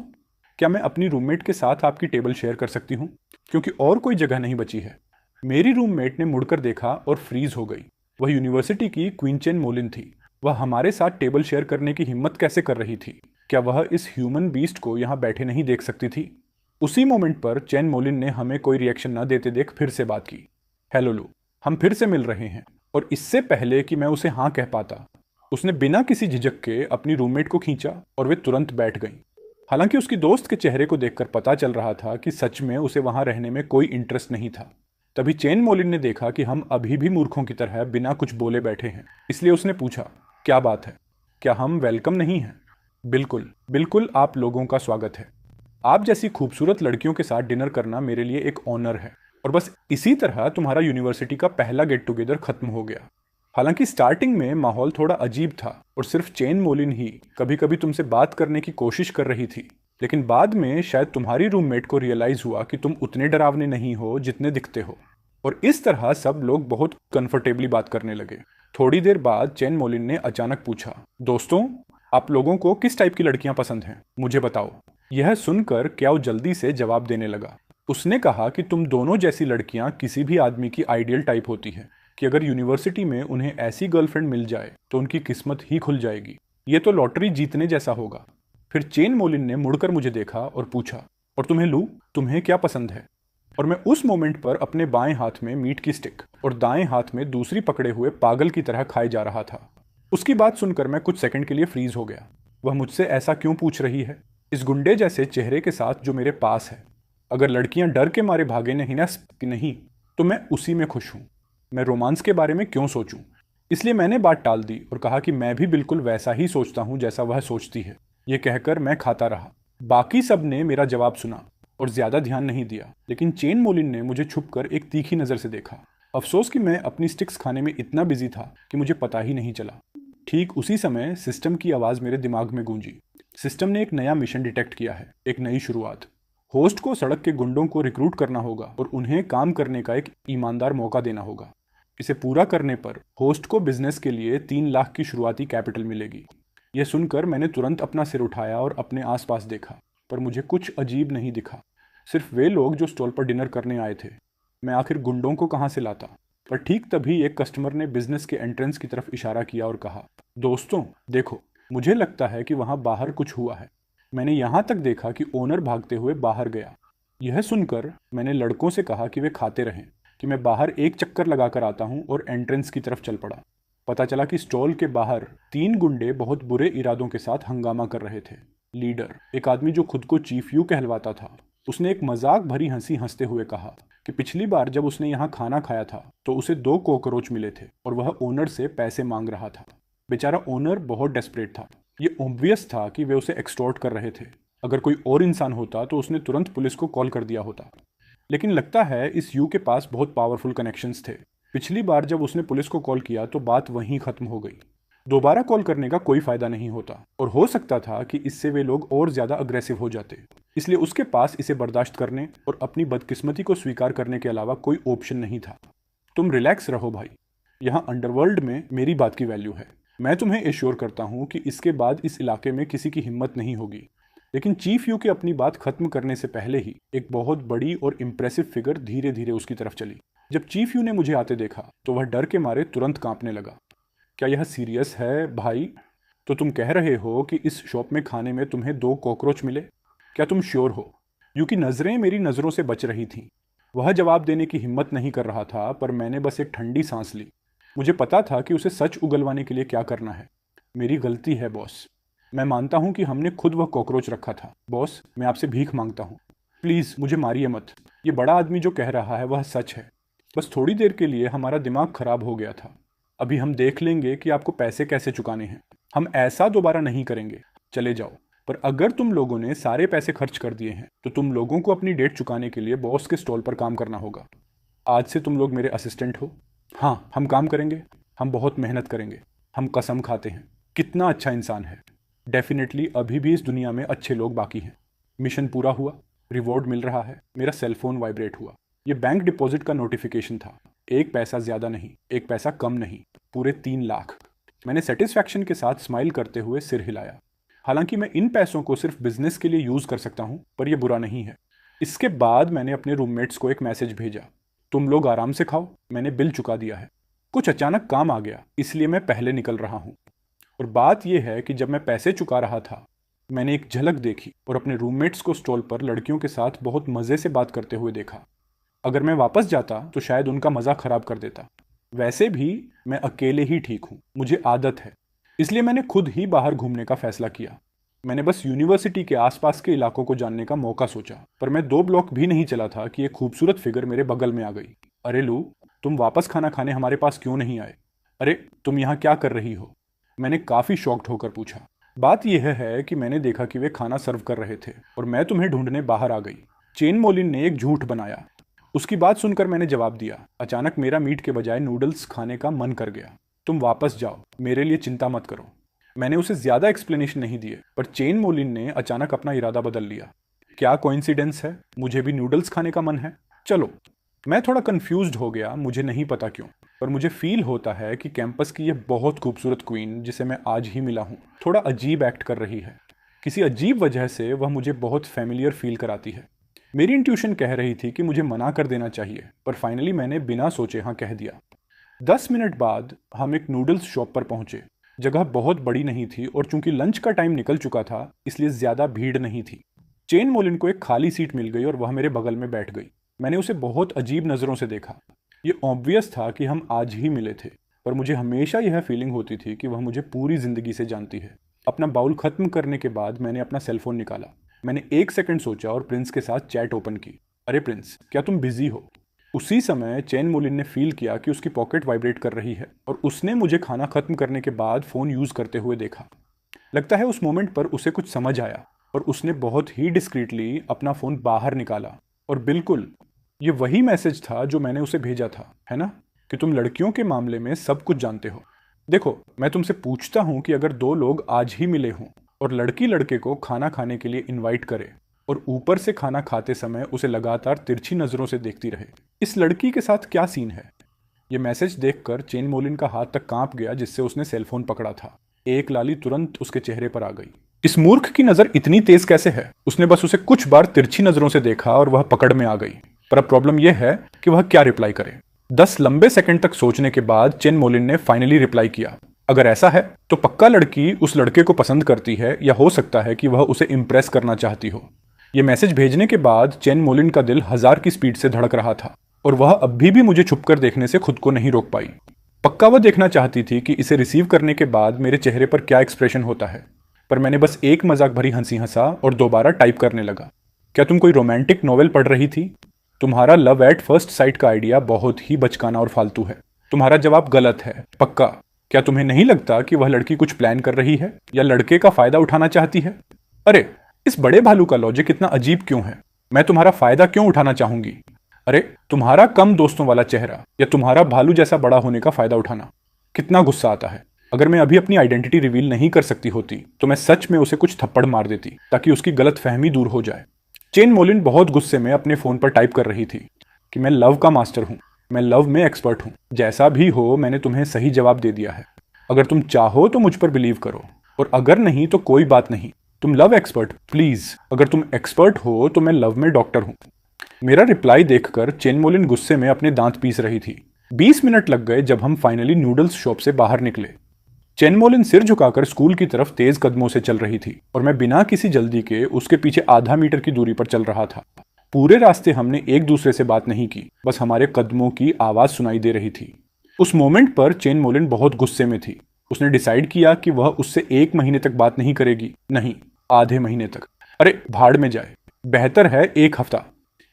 Speaker 1: क्या मैं अपनी रूममेट के साथ आपकी टेबल शेयर कर सकती हूँ? क्योंकि और कोई जगह नहीं बची है। मेरी रूममेट ने मुड़कर देखा और फ्रीज हो गई। वह यूनिवर्सिटी की क्वीन चेन मोलिन थी। वह हमारे साथ टेबल शेयर करने की हिम्मत कैसे कर रही थी? क्या वह इस ह्यूमन बीस्ट को यहाँ बैठे नहीं देख सकती थी? उसी मोमेंट पर चेन मोलिन ने हमें कोई रिएक्शन न देते देख फिर से बात की। हेलो लू, हम फिर से मिल रहे हैं। और इससे पहले कि मैं उसे हाँ कह पाता, उसने बिना किसी झिझक के अपनी रूममेट को खींचा और वे तुरंत बैठ गईं। हालांकि उसकी दोस्त के चेहरे को देखकर पता चल रहा था कि सच में उसे वहां रहने में कोई इंटरेस्ट नहीं था। तभी चेन मोलिन ने देखा कि हम अभी भी मूर्खों की तरह बिना कुछ बोले बैठे हैं, इसलिए उसने पूछा, क्या बात है? क्या हम वेलकम नहीं हैं? बिल्कुल बिल्कुल, आप लोगों का स्वागत है। आप जैसी खूबसूरत लड़कियों के साथ डिनर करना मेरे लिए एक ऑनर है। और बस इसी तरह तुम्हारा यूनिवर्सिटी का पहला गेट टुगेदर खत्म हो गया। हालांकि स्टार्टिंग में माहौल थोड़ा अजीब था और सिर्फ चेन मोलिन ही कभी कभी तुमसे बात करने की कोशिश कर रही थी, लेकिन बाद में शायद तुम्हारी रूममेट को रियलाइज हुआ कि तुम उतने डरावने नहीं हो जितने दिखते हो। और इस तरह सब लोग बहुत कंफर्टेबली बात करने लगे। थोड़ी देर बाद चेन मोलिन ने अचानक पूछा, दोस्तों, आप लोगों को किस टाइप की लड़कियां पसंद हैं? मुझे बताओ। यह सुनकर क्याओ जल्दी से जवाब देने लगा। उसने कहा कि तुम दोनों जैसी लड़कियां किसी भी आदमी की आइडियल टाइप होती है, कि अगर यूनिवर्सिटी में उन्हें ऐसी गर्लफ्रेंड मिल जाए तो उनकी किस्मत ही खुल जाएगी। ये तो लॉटरी जीतने जैसा होगा। फिर चेन मोलिन ने मुड़कर मुझे देखा और पूछा, और तुम्हें लू, तुम्हें क्या पसंद है? और मैं उस मोमेंट पर अपने बाएं हाथ में मीट की स्टिक और दाएं हाथ में दूसरी पकड़े हुए पागल की तरह खाए जा रहा था। उसकी बात सुनकर मैं कुछ सेकंड के लिए फ्रीज हो गया। वह मुझसे ऐसा क्यों पूछ रही है, इस गुंडे जैसे चेहरे के साथ जो मेरे पास है? अगर लड़कियां डर के मारे भागे नहीं तो मैं उसी में खुश हूं। मैं रोमांस के बारे में क्यों सोचूं? इसलिए मैंने बात टाल दी और कहा कि मैं भी बिल्कुल वैसा ही सोचता हूं जैसा वह सोचती है। यह कहकर मैं खाता रहा। बाकी सब ने मेरा जवाब सुना और ज्यादा ध्यान नहीं दिया, लेकिन चेन मोलिन ने मुझे छुपकर एक तीखी नजर से देखा। अफसोस कि मैं अपनी स्टिक्स खाने में इतना बिजी था कि मुझे पता ही नहीं चला। ठीक उसी समय सिस्टम की आवाज मेरे दिमाग में गूंजी। सिस्टम ने एक नया मिशन डिटेक्ट किया है, एक नई शुरुआत। होस्ट को सड़क के गुंडों को रिक्रूट करना होगा और उन्हें काम करने का एक ईमानदार मौका देना होगा। इसे पूरा करने पर होस्ट को बिजनेस के लिए 3 लाख की शुरुआती कैपिटल मिलेगी। यह सुनकर मैंने तुरंत अपना सिर उठाया और अपने आसपास देखा, पर मुझे कुछ अजीब नहीं दिखा। सिर्फ वे लोग जो स्टॉल पर डिनर करने आए थे। मैं आखिर गुंडों को कहाँ से लाता? पर ठीक तभी एक कस्टमर ने बिजनेस के एंट्रेंस की तरफ इशारा किया और कहा, दोस्तों देखो, मुझे लगता है कि वहां बाहर कुछ हुआ है। मैंने यहां तक देखा कि ओनर भागते हुए बाहर गया। यह सुनकर मैंने लड़कों से कहा कि वे खाते रहें, कि मैं बाहर एक चक्कर लगाकर आता हूँ और एंट्रेंस की तरफ चल पड़ा। पता चला कि स्टॉल के बाहर 3 गुंडे बहुत बुरे इरादों के साथ हंगामा कर रहे थे। लीडर, एक आदमी जो खुद को चीफ यू कहलवाता था, उसने एक मजाक भरी हंसी हंसते हुए कहा कि पिछली बार जब उसने यहाँ खाना खाया था तो उसे 2 कॉकरोच मिले थे और वह ओनर से पैसे मांग रहा था। बेचारा ओनर बहुत डेस्परेट था। ये ऑब्वियस था कि वे उसे एक्सटॉर्ट कर रहे थे। अगर कोई और इंसान होता तो उसने तुरंत पुलिस को कॉल कर दिया होता, लेकिन लगता है इस यू के पास बहुत पावरफुल कनेक्शंस थे। पिछली बार जब उसने पुलिस को कॉल किया तो बात वहीं खत्म हो गई। दोबारा कॉल करने का कोई फायदा नहीं होता और हो सकता था कि इससे वे लोग और ज्यादा अग्रेसिव हो जाते। इसलिए उसके पास इसे बर्दाश्त करने और अपनी बदकिस्मती को स्वीकार करने के अलावा कोई ऑप्शन नहीं था। तुम रिलैक्स रहो भाई, यहाँ अंडरवर्ल्ड में मेरी बात की वैल्यू है। मैं तुम्हें एश्योर करता हूँ कि इसके बाद इस इलाके में किसी की हिम्मत नहीं होगी। लेकिन चीफ यू के अपनी बात खत्म करने से पहले ही एक बहुत बड़ी और इम्प्रेसिव फिगर धीरे धीरे उसकी तरफ चली। जब चीफ यू ने मुझे आते देखा तो वह डर के मारे तुरंत कांपने लगा। क्या यह सीरियस है भाई? तो तुम कह रहे हो कि इस शॉप में खाने में तुम्हें 2 कॉकरोच मिले? क्या तुम श्योर हो? यू की नज़रें मेरी नज़रों से बच रही थीं। वह जवाब देने की हिम्मत नहीं कर रहा था, पर मैंने बस एक ठंडी सांस ली। मुझे पता था कि उसे सच उगलवाने के लिए क्या करना है। मेरी गलती है बॉस। मैं मानता हूं कि हमने खुद वह कॉकरोच रखा था। बॉस, मैं आपसे भीख मांगता हूं, प्लीज़ मुझे मारिए मत। ये बड़ा आदमी जो कह रहा है वह सच है। बस थोड़ी देर के लिए हमारा दिमाग खराब हो गया था। अभी हम देख लेंगे कि आपको पैसे कैसे चुकाने हैं। हम ऐसा दोबारा नहीं करेंगे। चले जाओ। पर अगर तुम लोगों ने सारे पैसे खर्च कर दिए हैं तो तुम लोगों को अपनी डेट चुकाने के लिए बॉस के स्टॉल पर काम करना होगा। आज से तुम लोग मेरे असिस्टेंट हो। हाँ, हम काम करेंगे। हम बहुत मेहनत करेंगे। हम कसम खाते हैं। कितना अच्छा इंसान है। डेफिनेटली अभी भी इस दुनिया में अच्छे लोग बाकी हैं। मिशन पूरा हुआ, रिवॉर्ड मिल रहा है। मेरा सेलफोन वाइब्रेट हुआ। ये बैंक डिपॉजिट का नोटिफिकेशन था। 1 पैसा ज्यादा नहीं, 1 पैसा कम नहीं, पूरे 3 लाख। मैंने सेटिस्फैक्शन के साथ स्माइल करते हुए सिर हिलाया। हालांकि मैं इन पैसों को सिर्फ बिजनेस के लिए यूज कर सकता हूं, पर यह बुरा नहीं है। इसके बाद मैंने अपने रूममेट्स को एक मैसेज भेजा, तुम लोग आराम से खाओ, मैंने बिल चुका दिया है। कुछ अचानक काम आ गया, इसलिए मैं पहले निकल रहा हूं। और बात यह है कि जब मैं पैसे चुका रहा था, मैंने एक झलक देखी और अपने रूममेट्स को स्टॉल पर लड़कियों के साथ बहुत मजे से बात करते हुए देखा। अगर मैं वापस जाता तो शायद उनका मजा खराब कर देता। वैसे भी मैं अकेले ही ठीक हूं, मुझे आदत है। इसलिए मैंने खुद ही बाहर घूमने का फैसला किया। मैंने बस यूनिवर्सिटी के आसपास के इलाकों को जानने का मौका सोचा। पर मैं 2 ब्लॉक भी नहीं चला था कि एक खूबसूरत फिगर मेरे बगल में आ गई। अरे लू, तुम वापस खाना खाने हमारे पास क्यों नहीं आए? अरे तुम यहाँ क्या कर रही हो? मैंने काफी शॉक्ड होकर पूछा। बात यह है कि मैंने देखा कि वे खाना सर्व कर रहे थे और मैं तुम्हें ढूंढने बाहर आ गई। चेन मोलिन ने एक झूठ बनाया। उसकी बात सुनकर मैंने जवाब दिया, अचानक मेरा मीट के बजाय नूडल्स खाने का मन कर गया। तुम वापस जाओ, मेरे लिए चिंता मत करो। मैंने उसे ज्यादा एक्सप्लेनेशन नहीं दिए, पर चेन मोलिन ने अचानक अपना इरादा बदल लिया। क्या कोइंसिडेंस है, मुझे भी नूडल्स खाने का मन है। चलो। मैं थोड़ा कंफ्यूज्ड हो गया, मुझे नहीं पता क्यों, पर मुझे फील होता है कि कैंपस की यह बहुत खूबसूरत क्वीन जिसे मैं आज ही मिला हूँ थोड़ा अजीब एक्ट कर रही है। किसी अजीब वजह से वह मुझे बहुत फैमिलियर फील कराती है। मेरी इंट्यूशन कह रही थी कि मुझे मना कर देना चाहिए, पर फाइनली मैंने बिना सोचे हाँ कह दिया। 10 मिनट बाद हम एक नूडल्स शॉप पर पहुंचे। जगह बहुत बड़ी नहीं थी और चूंकि लंच का टाइम निकल चुका था, इसलिए ज्यादा भीड़ नहीं थी। चेन मोलिन को एक खाली सीट मिल गई और वह मेरे बगल में बैठ गई। मैंने उसे बहुत अजीब नजरों से देखा। ये ऑब्वियस था कि हम आज ही मिले थे, पर मुझे हमेशा यह फीलिंग होती थी कि वह मुझे पूरी जिंदगी से जानती है। अपना बाउल खत्म करने के बाद मैंने अपना सेलफोन निकाला। मैंने 1 सेकंड सोचा और प्रिंस के साथ चैट ओपन की। अरे प्रिंस, क्या तुम बिजी हो? उसी समय चेन मोलिन ने फील किया कि उसकी पॉकेट वाइब्रेट कर रही है और उसने मुझे खाना खत्म करने के बाद फोन यूज करते हुए देखा। लगता है उस मोमेंट पर उसे कुछ समझ आया और उसने बहुत ही डिस्क्रीटली अपना फोन बाहर निकाला। और बिल्कुल ये वही मैसेज था जो मैंने उसे भेजा था, है ना, कि तुम लड़कियों के मामले में सब कुछ जानते हो। देखो, मैं तुमसे पूछता हूं कि अगर 2 लोग आज ही मिले हों और लड़की लड़के को खाना खाने के लिए इनवाइट करे और ऊपर से खाना खाते समय उसे लगातार तिरछी नजरों से देखती रहे, इस लड़की के साथ क्या सीन है? ये मैसेज देखकर चेन मोलिन का हाथ तक कांप गया जिससे उसने सेलफोन पकड़ा था। एक लाली तुरंत उसके चेहरे पर आ गई। इस मूर्ख की नजर इतनी तेज कैसे है? उसने बस उसे कुछ बार तिरछी नजरों से देखा और वह पकड़ में आ गई। पर अब प्रॉब्लम यह है कि वह क्या रिप्लाई करे। 10 लंबे सेकंड तक सोचने के बाद चेन मोलिन ने फाइनली रिप्लाई किया, अगर ऐसा है तो पक्का लड़की उस लड़के को पसंद करती है, या हो सकता है कि वह उसे इम्प्रेस करना चाहती हो। यह मैसेज भेजने के बाद चेन मोलिन का दिल 1000 की स्पीड से धड़क रहा था। और वह अभी भी मुझे छुपकर देखने से खुद को नहीं रोक पाई। पक्का वह देखना चाहती थी कि इसे रिसीव करने के बाद मेरे चेहरे पर क्या एक्सप्रेशन होता है, पर मैंने बस एक मजाक भरी हंसी हंसा और दोबारा टाइप करने लगा। क्या तुम कोई रोमांटिक नॉवेल पढ़ रही थी? तुम्हारा लव एट फर्स्ट साइट का आइडिया बहुत ही बचकाना और फालतू है। तुम्हारा जवाब गलत है, पक्का। क्या तुम्हें नहीं लगता कि वह लड़की कुछ प्लान कर रही है या लड़के का फायदा उठाना चाहती है? अरे, इस बड़े भालू का लॉजिक इतना अजीब क्यों है? मैं तुम्हारा फायदा क्यों उठाना चाहूंगी? अरे, तुम्हारा कम दोस्तों वाला चेहरा या तुम्हारा भालू जैसा बड़ा होने का फायदा उठाना। कितना गुस्सा आता है। अगर मैं अभी अपनी आइडेंटिटी रिवील नहीं कर सकती होती तो मैं सच में उसे कुछ थप्पड़ मार देती ताकि उसकी गलत फहमी दूर हो जाए। चेन मोलिन बहुत गुस्से में अपने फोन पर टाइप कर रही थी कि मैं लव का मास्टर हूं, मैं लव में एक्सपर्ट हूं। जैसा भी हो, मैंने तुम्हें सही जवाब दे दिया है। अगर तुम चाहो तो मुझ पर बिलीव करो, और अगर नहीं तो कोई बात नहीं। तुम लव एक्सपर्ट, प्लीज। अगर तुम एक्सपर्ट हो तो मैं लव में डॉक्टर हूं। मेरा रिप्लाई देखकर चेन मोलिन गुस्से में अपने दांत पीस रही थी। 20 मिनट लग गए जब हम फाइनली नूडल्स शॉप से बाहर निकले। चेन मोलिन सिर झुकाकर स्कूल की तरफ तेज कदमों से चल रही थी और मैं बिना किसी जल्दी के उसके पीछे आधा मीटर की दूरी पर चल रहा था। पूरे रास्ते हमने एक दूसरे से बात नहीं की, बस हमारे कदमों की आवाज सुनाई दे रही थी। उस मोमेंट पर चेन मोलिन बहुत गुस्से में थी। उसने डिसाइड किया कि वह उससे 1 महीने तक बात नहीं करेगी, नहीं, आधे महीने तक। अरे भाड़ में जाए, बेहतर है 1 हफ्ता।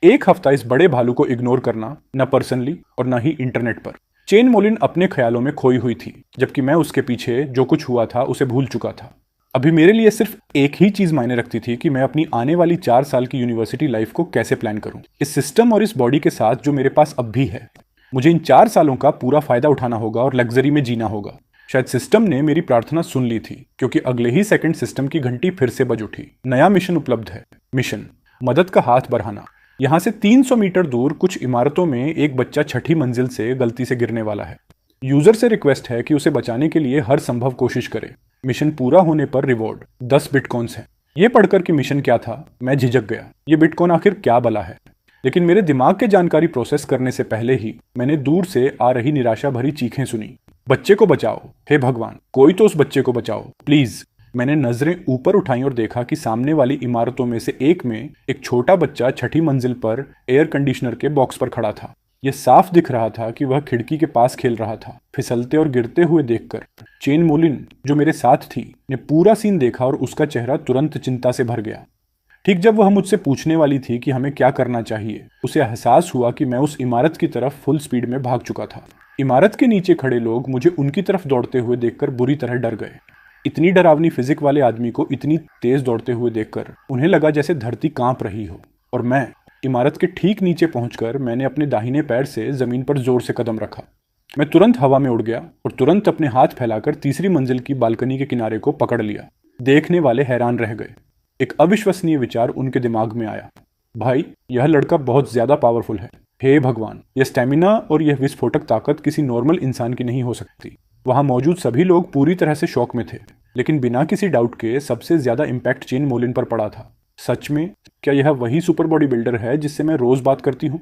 Speaker 1: 1 हफ्ता इस बड़े भालू को इग्नोर करना, न पर्सनली और न ही इंटरनेट पर। चेन मोलिन अपने ख्यालों में खोई हुई थी, जबकि मैं उसके पीछे जो कुछ हुआ था उसे भूल चुका था। अभी मेरे लिए सिर्फ एक ही चीज मायने रखती थी कि मैं अपनी आने वाली 4 साल की यूनिवर्सिटी लाइफ को कैसे प्लान करूं, इस सिस्टम और इस बॉडी के साथ जो मेरे पास अब भी है। मुझे इन 4 सालों का पूरा फायदा उठाना होगा और लग्जरी में जीना होगा। शायद सिस्टम ने मेरी प्रार्थना सुन ली थी, क्योंकि अगले ही सेकंड सिस्टम की घंटी फिर से बज उठी। नया मिशन उपलब्ध है। मिशन मदद का हाथ बढ़ाना। यहां से 300 मीटर दूर कुछ इमारतों में एक बच्चा 6ठी मंजिल से गलती से गिरने वाला है। यूजर से रिक्वेस्ट है कि उसे बचाने के लिए हर संभव कोशिश करे। मिशन पूरा होने पर रिवॉर्ड 10 बिटकॉइंस है। यह पढ़कर कि मिशन क्या था, मैं झिझक गया। ये बिटकॉइन आखिर क्या बला है? लेकिन मेरे दिमाग के जानकारी प्रोसेस करने से पहले ही मैंने दूर से आ रही निराशा भरी चीखें सुनी। बच्चे को बचाओ, हे भगवान, कोई तो उस बच्चे को बचाओ, प्लीज। मैंने नजरें ऊपर उठाई और देखा कि सामने वाली इमारतों में से एक में एक छोटा बच्चा 6ठी मंजिल पर एयर कंडीशनर के बॉक्स पर खड़ा था। यह साफ दिख रहा था कि वह खिड़की के पास खेल रहा था। फिसलते और गिरते हुए देखकर चेन मोलिन, जो मेरे साथ थी, ने पूरा सीन देखा और उसका चेहरा तुरंत चिंता से भर गया। ठीक जब वह मुझसे पूछने वाली थी कि हमें क्या करना चाहिए, उसे एहसास हुआ कि मैं उस इमारत की तरफ फुल स्पीड में भाग चुका था। इमारत के नीचे खड़े लोग मुझे उनकी तरफ दौड़ते हुए देखकर बुरी तरह डर गए। इतनी डरावनी फिजिक वाले आदमी को इतनी तेज दौड़ते हुए देखकर उन्हें लगा जैसे धरती कांप रही हो। और मैं इमारत के ठीक नीचे पहुंचकर मैंने अपने दाहिने पैर से जमीन पर जोर से कदम रखा। मैं तुरंत हवा में उड़ गया और तुरंत अपने हाथ फैलाकर तीसरी मंजिल की बालकनी के किनारे को पकड़ लिया। देखने वाले हैरान रह गए। एक अविश्वसनीय विचार उनके दिमाग में आया, भाई, यह लड़का बहुत ज्यादा पावरफुल है। हे भगवान, यह स्टेमिना और यह विस्फोटक ताकत किसी नॉर्मल इंसान की नहीं हो सकती। वहां मौजूद सभी लोग पूरी तरह से शॉक में थे, लेकिन बिना किसी डाउट के सबसे ज्यादा इम्पैक्ट चेन मोलिन पर पड़ा था। सच में, क्या यह वही सुपर बॉडी बिल्डर है जिससे मैं रोज बात करती हूँ?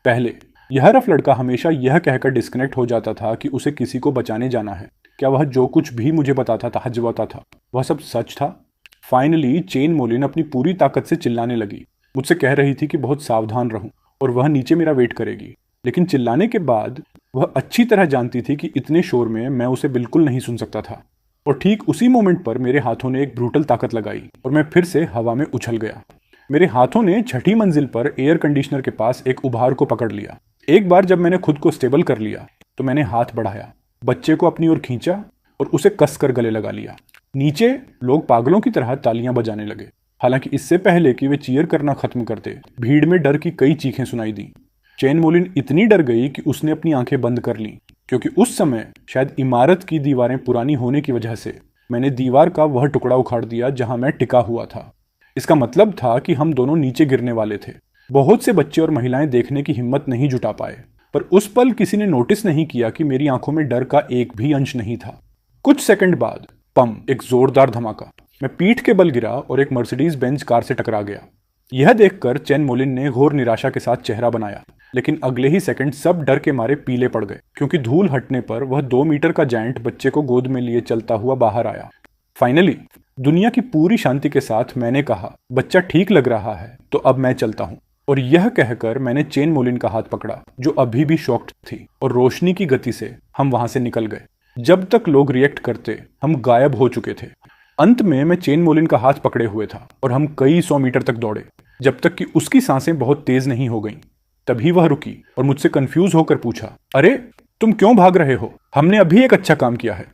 Speaker 1: पहले यह रफ लड़का हमेशा यह कहकर डिस्कनेक्ट हो जाता था कि उसे किसी को बचाने जाना है। क्या वह जो कुछ भी मुझे बताता था, हजवाता था, वह सब सच था? फाइनली चेन मोलिन अपनी पूरी ताकत से चिल्लाने लगी। मुझसे कह रही थी कि बहुत सावधान रहूं और वह नीचे मेरा वेट करेगी। लेकिन चिल्लाने के बाद वह अच्छी तरह जानती थी कि इतने शोर में मैं उसे बिल्कुल नहीं सुन सकता था। और ठीक उसी मोमेंट पर मेरे हाथों ने एक ब्रूटल ताकत लगाई और मैं फिर से हवा में उछल गया। मेरे हाथों ने 6ठी मंजिल पर एयर कंडीशनर के पास एक उभार को पकड़ लिया। एक बार जब मैंने खुद को स्टेबल कर लिया तो मैंने हाथ बढ़ाया, बच्चे को अपनी ओर खींचा और उसे कसकर गले लगा लिया। नीचे लोग पागलों की तरह तालियां बजाने लगे। हालांकि इससे पहले कि वे चीयर करना खत्म करते, भीड़ में डर की कई चीखें सुनाई दी। चेन मोलिन इतनी डर गई कि उसने अपनी आंखें बंद कर लीं, क्योंकि उस समय शायद इमारत की दीवारें पुरानी होने की वजह से मैंने दीवार का वह टुकड़ा उखाड़ दिया जहां मैं टिका हुआ था। इसका मतलब था कि हम दोनों नीचे गिरने वाले थे। बहुत से बच्चे और महिलाएं देखने की हिम्मत नहीं जुटा पाए, पर उस पल किसी ने नोटिस नहीं किया कि मेरी आंखों में डर का एक भी अंश नहीं था। कुछ सेकंड बाद पम, एक जोरदार धमाका। मैं पीठ के बल गिरा और एक मर्सिडीज बेंज कार से टकरा गया। यह देखकर चेन मोलिन ने घोर निराशा के साथ चेहरा बनाया, लेकिन अगले ही सेकंड सब डर के मारे पीले पड़ गए, क्योंकि धूल हटने पर वह 2 मीटर का जायंट बच्चे को गोद में लिए चलता हुआ बाहर आया। फाइनली दुनिया की पूरी शांति के साथ मैंने कहा, बच्चा ठीक लग रहा है तो अब मैं चलता हूं। और यह कहकर मैंने चेन मोलिन का हाथ पकड़ा, जो अभी भी शॉक्ड थी, और रोशनी की गति से हम वहां से निकल गए। जब तक लोग रिएक्ट करते, हम गायब हो चुके थे। अंत में मैं चेन मोलिन का हाथ पकड़े हुए था और हम कई 100 मीटर तक दौड़े, जब तक कि उसकी सांसें बहुत तेज नहीं हो गईं। तभी वह रुकी और मुझसे कंफ्यूज होकर पूछा, अरे तुम क्यों भाग रहे हो? हमने अभी एक अच्छा काम किया है।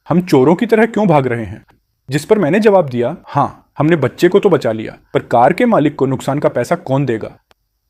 Speaker 1: हम चोरों की तरह क्यों भाग रहे हैं? जिस पर मैंने जवाब दिया, हाँ, हमने बच्चे को तो बचा लिया, पर कार के मालिक को नुकसान का पैसा कौन देगा?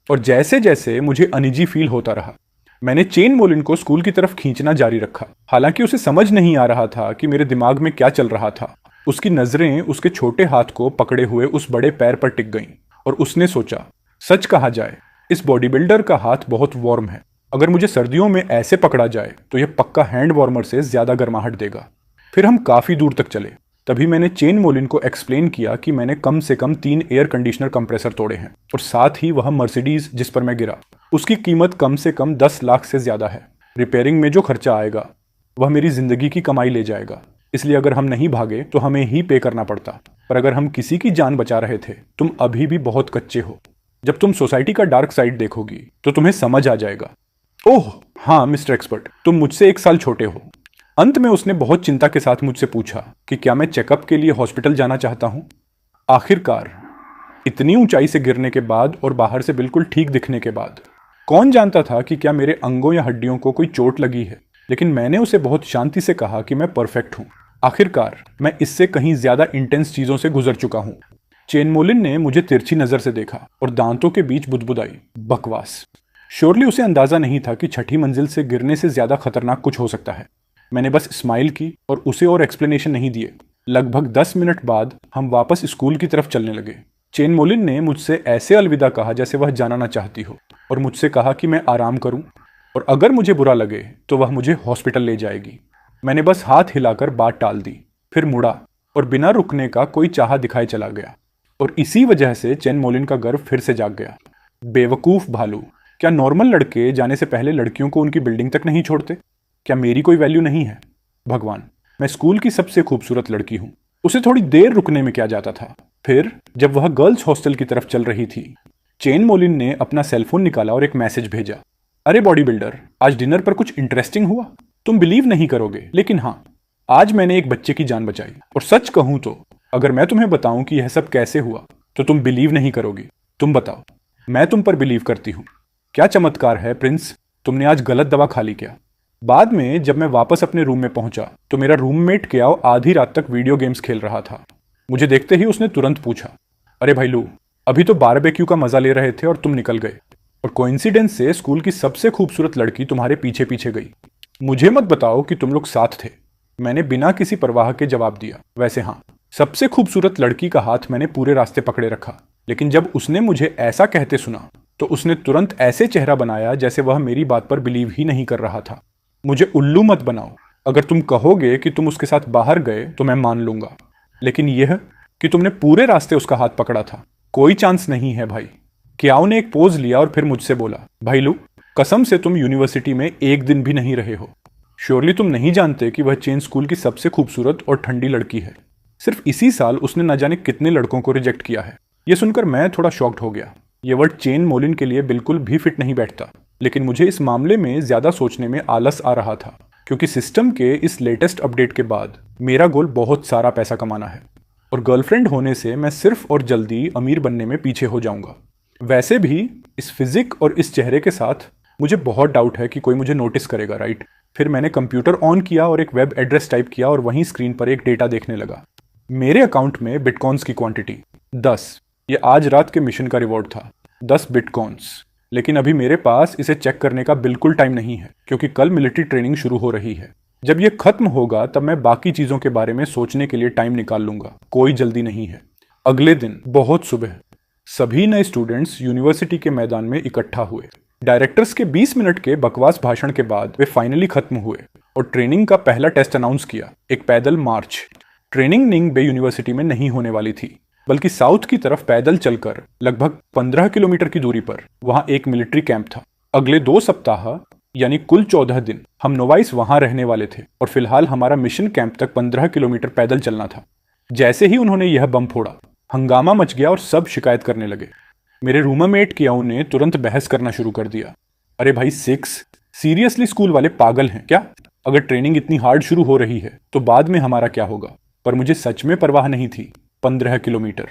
Speaker 1: और जैसे जैसे मुझे अनईजी फील होता रहा, मैंने चेन मोलिन को स्कूल की तरफ खींचना जारी रखा। हालांकि उसे समझ नहीं आ रहा था कि मेरे दिमाग में क्या चल रहा था। उसकी नजरें उसके छोटे हाथ को पकड़े हुए उस बड़े पैर पर टिक गईं और उसने सोचा, सच कहा जाए, इस बॉडी बिल्डर का हाथ बहुत वार्म है। अगर मुझे सर्दियों में ऐसे पकड़ा जाए तो यह पक्का हैंड वार्मर से ज्यादा गर्माहट देगा। फिर हम काफी दूर तक चले। तभी मैंने चेन मोलिन को एक्सप्लेन किया कि मैंने कम से कम 3 एयर कंडीशनर कंप्रेसर तोड़े हैं, और साथ ही वह मर्सिडीज जिस पर मैं गिरा, उसकी कीमत कम से कम 10 लाख से ज्यादा है। रिपेयरिंग में जो खर्चा आएगा वह मेरी जिंदगी की कमाई ले जाएगा। इसलिए अगर हम नहीं भागे तो हमें ही पे करना पड़ता। पर अगर हम किसी की जान बचा रहे थे, तुम अभी भी बहुत कच्चे हो। जब तुम सोसाइटी का डार्क साइड देखोगी तो तुम्हें समझ आ जाएगा। ओह हाँ मिस्टर एक्सपर्ट, तुम मुझसे 1 साल छोटे हो। अंत में उसने बहुत चिंता के साथ मुझसे पूछा कि क्या मैं चेकअप के लिए हॉस्पिटल जाना चाहता हूं। आखिरकार इतनी ऊंचाई से गिरने के बाद और बाहर से बिल्कुल ठीक दिखने के बाद, कौन जानता था कि क्या मेरे अंगों या हड्डियों को कोई चोट लगी है। लेकिन मैंने उसे बहुत शांति से कहा कि मैं परफेक्ट हूं। आखिरकार मैं इससे कहीं ज्यादा इंटेंस चीजों से गुजर चुका हूं। चेन मोलिन ने मुझे तिरछी नजर से देखा और दांतों के बीच बुदबुदाई, बकवास। श्योरली उसे अंदाजा नहीं था कि छठी मंजिल से गिरने से ज्यादा खतरनाक कुछ हो सकता है। मैंने बस स्माइल की और उसे और एक्सप्लेनेशन नहीं दिए। लगभग 10 मिनट बाद हम वापस स्कूल की तरफ चलने लगे। चेन मोलिन ने मुझसे ऐसे अलविदा कहा जैसे वह जाना ना चाहती हो, और मुझसे कहा कि मैं आराम करूं, और अगर मुझे बुरा लगे तो वह मुझे हॉस्पिटल ले जाएगी। मैंने बस हाथ हिलाकर बात टाल दी, फिर मुड़ा और बिना रुकने का कोई चाह दिखाए चला गया। और इसी वजह से चेन मोलिन का गर्व फिर से जाग गया। बेवकूफ भालू, क्या नॉर्मल लड़के जाने से पहले लड़कियों को उनकी बिल्डिंग तक नहीं छोड़ते? क्या मेरी कोई वैल्यू नहीं है? भगवान, मैं स्कूल की सबसे खूबसूरत लड़की हूं, उसे थोड़ी देर रुकने में क्या जाता था। फिर जब वह गर्ल्स हॉस्टल की तरफ चल रही थी, चेन मोलिन ने अपना सेलफोन निकाला और एक मैसेज भेजा, अरे बॉडी बिल्डर, आज डिनर पर कुछ इंटरेस्टिंग हुआ। तुम बिलीव नहीं करोगे, लेकिन हाँ, आज मैंने एक बच्चे की जान बचाई। और सच कहूं तो अगर मैं तुम्हें बताऊं कि यह सब कैसे हुआ तो तुम बिलीव नहीं करोगी। तुम बताओ, मैं तुम पर बिलीव करती हूं। क्या चमत्कार है प्रिंस, तुमने आज गलत दवा खा ली क्या? बाद में जब मैं वापस अपने रूम में पहुंचा तो मेरा रूममेट क्याओ आधी रात तक वीडियो गेम्स खेल रहा था। मुझे देखते ही उसने तुरंत पूछा, अरे भाई लू, अभी तो बारबेक्यू का मजा ले रहे थे और तुम निकल गए, और कोइंसिडेंस से स्कूल की सबसे खूबसूरत लड़की तुम्हारे पीछे पीछे गई। मुझे मत बताओ कि तुम लोग साथ थे। मैंने बिना किसी परवाह के जवाब दिया, वैसे हाँ, सबसे खूबसूरत लड़की का हाथ मैंने पूरे रास्ते पकड़े रखा। लेकिन जब उसने मुझे ऐसा कहते सुना तो उसने तुरंत ऐसे चेहरा बनाया जैसे वह मेरी बात पर बिलीव ही नहीं कर रहा था। मुझे उल्लू मत बनाओ। अगर तुम कहोगे कि तुम उसके साथ बाहर गए तो मैं मान लूंगा, लेकिन यह कि तुमने पूरे रास्ते उसका हाथ पकड़ा था, कोई चांस नहीं है भाई। क्याओ ने एक पोज लिया और फिर मुझसे बोला, भाई लू, कसम से तुम यूनिवर्सिटी में एक दिन भी नहीं रहे हो। श्योरली तुम नहीं जानते कि वह चेन स्कूल की सबसे खूबसूरत और ठंडी लड़की है। सिर्फ इसी साल उसने न जाने कितने लड़कों को रिजेक्ट किया है। यह सुनकर मैं थोड़ा शॉक्ड हो गया। यह वर्ड चेन मोलिन के लिए बिल्कुल भी फिट नहीं बैठता, लेकिन मुझे इस मामले में ज्यादा सोचने में आलस आ रहा था, क्योंकि सिस्टम के इस लेटेस्ट अपडेट के बाद मेरा गोल बहुत सारा पैसा कमाना है, और गर्लफ्रेंड होने से मैं सिर्फ और जल्दी अमीर बनने में पीछे हो जाऊंगा। वैसे भी इस फिजिक और इस चेहरे के साथ मुझे बहुत डाउट है कि कोई मुझे नोटिस करेगा, राइट? फिर मैंने कंप्यूटर ऑन किया और एक वेब एड्रेस टाइप किया और वहीं स्क्रीन पर एक डेटा देखने लगा। मेरे अकाउंट में बिटकॉइंस की क्वांटिटी 10। ये आज रात के मिशन का रिवॉर्ड था, 10 बिटकॉइंस। लेकिन अभी मेरे पास इसे चेक करने का बिल्कुल टाइम नहीं है, क्योंकि कल मिलिट्री ट्रेनिंग शुरू हो रही है। जब ये खत्म होगा तब मैं बाकी चीजों के बारे में सोचने के लिए टाइम निकाल लूंगा, कोई जल्दी नहीं है। अगले दिन बहुत सुबह सभी नए स्टूडेंट्स यूनिवर्सिटी के मैदान में इकट्ठा हुए। डायरेक्टर्स के 20 मिनट के बकवास भाषण के बाद वे फाइनली खत्म हुए और ट्रेनिंग का पहला टेस्ट अनाउंस किया, एक पैदल मार्च। ट्रेनिंग निंग बे यूनिवर्सिटी में नहीं होने वाली थी, बल्कि साउथ की तरफ पैदल चलकर लगभग 15 किलोमीटर की दूरी पर वहां एक मिलिट्री कैंप था। अगले 2 सप्ताह यानी कुल 14 दिन हम नोवाइस वहां रहने वाले थे, और फिलहाल हमारा मिशन कैंप तक 15 किलोमीटर पैदल चलना था। जैसे ही उन्होंने यह बम फोड़ा, हंगामा मच गया और सब शिकायत करने लगे। मेरे रूममेट कियाऊ ने तुरंत बहस करना शुरू कर दिया। अरे भाई 6, सीरियसली स्कूल वाले पागल हैं क्या? अगर ट्रेनिंग इतनी हार्ड शुरू हो रही है तो बाद में हमारा क्या होगा? पर मुझे सच में परवाह नहीं थी। 15 किलोमीटर।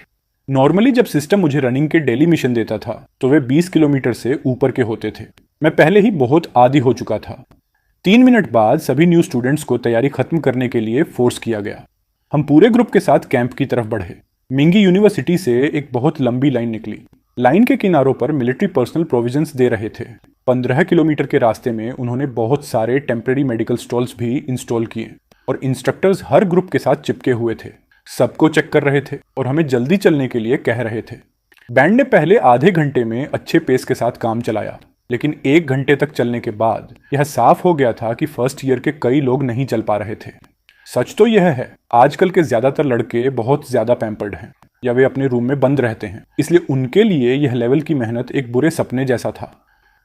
Speaker 1: नॉर्मली जब सिस्टम मुझे रनिंग के डेली मिशन देता था तो वे 20 किलोमीटर से ऊपर के होते थे। मैं पहले ही बहुत आदी हो चुका था। 3 मिनट बाद सभी न्यू स्टूडेंट्स को तैयारी खत्म करने के लिए फोर्स किया गया। हम पूरे ग्रुप के साथ कैंप की तरफ बढ़े। मिंगी यूनिवर्सिटी से एक बहुत लंबी लाइन निकली। लाइन के किनारों पर मिलिट्री पर्सनल प्रोविजंस दे रहे थे। 15 किलोमीटर के रास्ते में उन्होंने बहुत सारे टेम्परेरी मेडिकल स्टॉल्स भी इंस्टॉल किए और इंस्ट्रक्टर्स हर ग्रुप के साथ चिपके हुए थे। सबको चेक कर रहे थे और हमें जल्दी चलने के लिए कह रहे थे। बैंड ने पहले आधे घंटे में अच्छे पेस के साथ काम चलाया, लेकिन 1 घंटे तक चलने के बाद यह साफ हो गया था कि फर्स्ट ईयर के कई लोग नहीं चल पा रहे थे। सच तो यह है, आजकल के ज्यादातर लड़के बहुत ज्यादा पैम्पर्ड हैं या वे अपने रूम में बंद रहते हैं, इसलिए उनके लिए यह लेवल की मेहनत एक बुरे सपने जैसा था।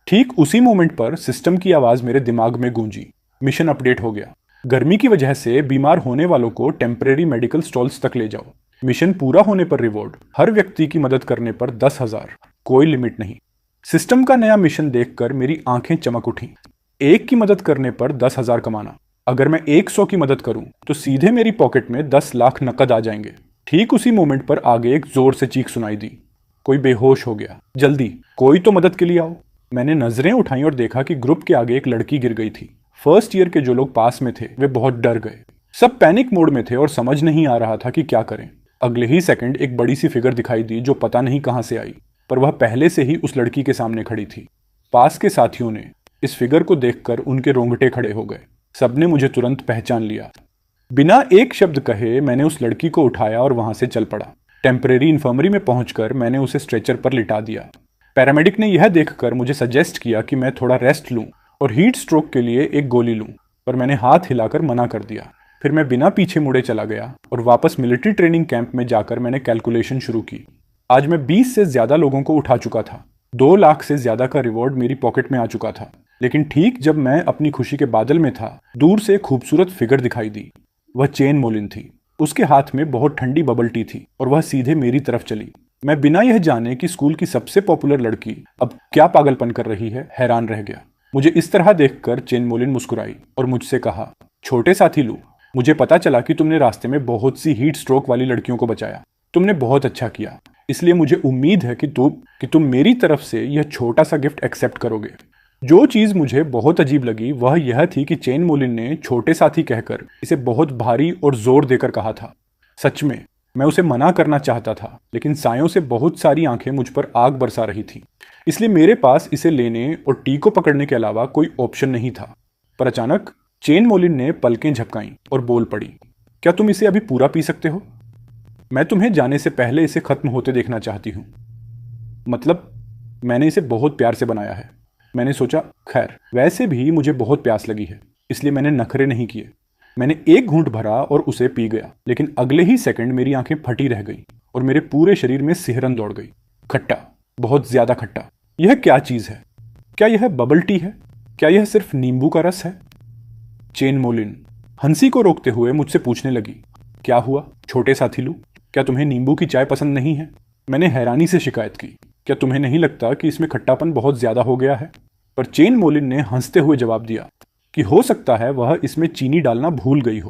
Speaker 1: ठीक उसी मोमेंट पर सिस्टम की आवाज मेरे दिमाग में गूंजी। मिशन अपडेट हो गया। गर्मी की वजह से बीमार होने वालों को टेम्परेरी मेडिकल स्टॉल्स तक ले जाओ। मिशन पूरा होने पर रिवॉर्ड, हर व्यक्ति की मदद करने पर 10,000, कोई लिमिट नहीं। सिस्टम का नया मिशन देखकर मेरी आंखें चमक उठी। एक की मदद करने पर 10,000 कमाना। अगर मैं 100 की मदद करूं तो सीधे मेरी पॉकेट में 10 लाख नकद आ जाएंगे। ठीक उसी मोमेंट पर आगे एक जोर से चीख सुनाई दी। कोई बेहोश हो गया। जल्दी कोई तो मदद के लिए आओ। मैंने नजरें उठाई और देखा कि ग्रुप के आगे एक लड़की गिर गई थी। फर्स्ट ईयर के जो लोग पास में थे वे बहुत डर गए। सब पैनिक मोड में थे और समझ नहीं आ रहा था कि क्या करें। अगले ही सेकंड एक बड़ी सी फिगर दिखाई दी जो पता नहीं कहां से आई, पर वह पहले से ही उस लड़की के सामने खड़ी थी। पास के साथियों ने इस फिगर को देखकर उनके रोंगटे खड़े हो गए। सबने मुझे तुरंत पहचान लिया। बिना एक शब्द कहे मैंने उस लड़की को उठाया और वहां से चल पड़ा। टेम्परेरी इन्फर्मरी में पहुंचकर मैंने उसे स्ट्रेचर पर लिटा दिया। पैरामेडिक ने यह देखकर मुझे सजेस्ट किया कि मैं थोड़ा रेस्ट लूं और हीट स्ट्रोक के लिए एक गोली लूं, पर मैंने हाथ हिलाकर मना कर दिया। फिर मैं बिना पीछे मुड़े चला गया और वापस मिलिट्री ट्रेनिंग कैंप में जाकर मैंने कैलकुलेशन शुरू की। आज मैं 20 से ज्यादा लोगों को उठा चुका था। 2 लाख से ज्यादा का रिवॉर्ड मेरी पॉकेट में आ चुका था। लेकिन ठीक जब मैं अपनी खुशी के बादल में था, दूर से खूबसूरत फिगर दिखाई दी। वह चेन मोलिन थी। उसके हाथ में बहुत ठंडी बबल टी थी और वह सीधे मेरी तरफ चली। मैं बिना यह जाने कि स्कूल की सबसे पॉपुलर लड़की अब क्या पागलपन कर रही है, हैरान रह गया। मुझे इस तरह देखकर चेन मोलिन मुस्कुराई और मुझसे कहा, छोटे साथी लू, मुझे पता चला कि तुमने रास्ते में बहुत सी हीट स्ट्रोक वाली लड़कियों को बचाया। तुमने बहुत अच्छा किया, इसलिए मुझे उम्मीद है कि तुम मेरी तरफ से यह छोटा सा गिफ्ट एक्सेप्ट करोगे। जो चीज मुझे बहुत अजीब लगी वह यह थी कि चेन मोलिन ने छोटे साथी कहकर इसे बहुत भारी और जोर देकर कहा था। सच में मैं उसे मना करना चाहता था, लेकिन सायों से बहुत सारी आंखें मुझ पर आग बरसा रही थी, इसलिए मेरे पास इसे लेने और टी को पकड़ने के अलावा कोई ऑप्शन नहीं था। पर अचानक चेन मोलिन ने पलकें झपकाईं और बोल पड़ी, क्या तुम इसे अभी पूरा पी सकते हो? मैं तुम्हें जाने से पहले इसे खत्म होते देखना चाहती हूँ। मतलब मैंने इसे बहुत प्यार से बनाया है। मैंने सोचा, खैर वैसे भी मुझे बहुत प्यास लगी है, इसलिए मैंने नखरे नहीं किए। मैंने एक घूंट भरा और उसे पी गया, लेकिन अगले ही सेकंड मेरी आंखें फटी रह गई और मेरे पूरे शरीर में सिहरन दौड़ गई। खट्टा, बहुत ज्यादा खट्टा। यह क्या चीज है? क्या यह बबल टी है? क्या यह सिर्फ नींबू का रस है? चेन मोलिन हंसी को रोकते हुए मुझसे पूछने लगी, क्या हुआ छोटे साथी लू, क्या तुम्हें नींबू की चाय पसंद नहीं है? मैंने हैरानी से शिकायत की, क्या तुम्हें नहीं लगता कि इसमें खट्टापन बहुत ज्यादा हो गया है? पर चेन मोलिन ने हंसते हुए जवाब दिया कि हो सकता है वह इसमें चीनी डालना भूल गई हो।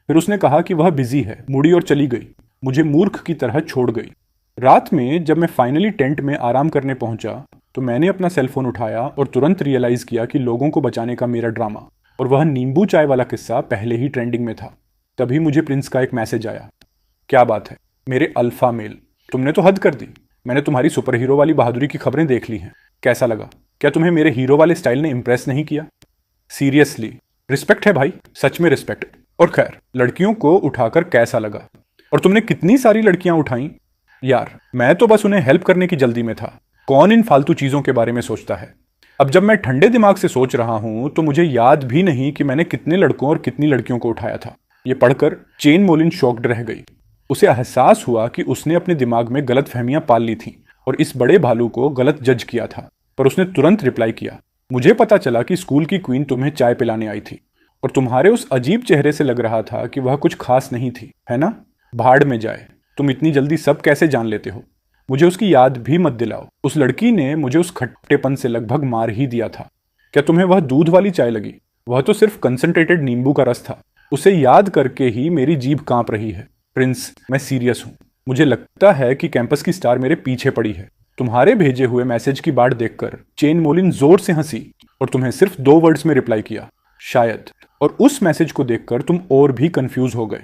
Speaker 1: फिर उसने कहा कि वह बिजी है, मुड़ी और चली गई, मुझे मूर्ख की तरह छोड़ गई। रात में जब मैं फाइनली टेंट में आराम करने पहुंचा तो मैंने अपना सेलफोन उठाया और तुरंत रियलाइज किया कि लोगों को बचाने का मेरा ड्रामा और वह नींबू चाय वाला किस्सा पहले ही ट्रेंडिंग में था। तभी मुझे प्रिंस का एक मैसेज आया, क्या बात है मेरे अल्फा मेल, तुमने तो हद कर दी। मैंने तुम्हारी सुपर हीरो वाली बहादुरी की खबरें देख ली हैं, कैसा लगा? क्या तुम्हें मेरे हीरो वाले स्टाइल ने इंप्रेस नहीं किया? सीरियसली रिस्पेक्ट है भाई, सच में रिस्पेक्ट। और खैर लड़कियों को उठाकर कैसा लगा? और तुमने कितनी सारी लड़कियां उठाई? यार मैं तो बस उन्हें हेल्प करने की जल्दी में था, कौन इन फालतू चीजों के बारे में सोचता है। अब जब मैं ठंडे दिमाग से सोच रहा हूं तो मुझे याद भी नहीं कि मैंने कितने लड़कों और कितनी लड़कियों को उठाया था। ये पढ़कर चेन मोलिन शॉक्ड रह गई। उसे एहसास हुआ कि उसने अपने दिमाग में गलत फहमियां पाल ली थी और इस बड़े भालू को गलत जज किया था। पर उसने तुरंत रिप्लाई किया, मुझे पता चला कि स्कूल की क्वीन तुम्हें चाय पिलाने आई थी और तुम्हारे उस अजीब चेहरे से लग रहा था कि वह कुछ खास नहीं थी, है ना? भाड़ में जाए, तुम इतनी जल्दी सब कैसे जान लेते हो? मुझे उसकी याद भी मत दिलाओ। उस लड़की ने मुझे उस खट्टेपन से लगभग मार ही दिया था। क्या तुम्हें वह दूध वाली चाय लगी? वह तो सिर्फ कंसंट्रेटेड नींबू का रस था। उसे याद करके ही मेरी जीभ कांप रही है। प्रिंस, मैं सीरियस हूँ। मुझे लगता है कि कैंपस की स्टार मेरे पीछे पड़ी है। तुम्हारे भेजे हुए मैसेज की बाट देखकर चेन मोलिन जोर से हंसी और तुम्हें सिर्फ 2 वर्ड्स में रिप्लाई किया, शायद। और उस मैसेज को देखकर तुम और भी कंफ्यूज हो गए।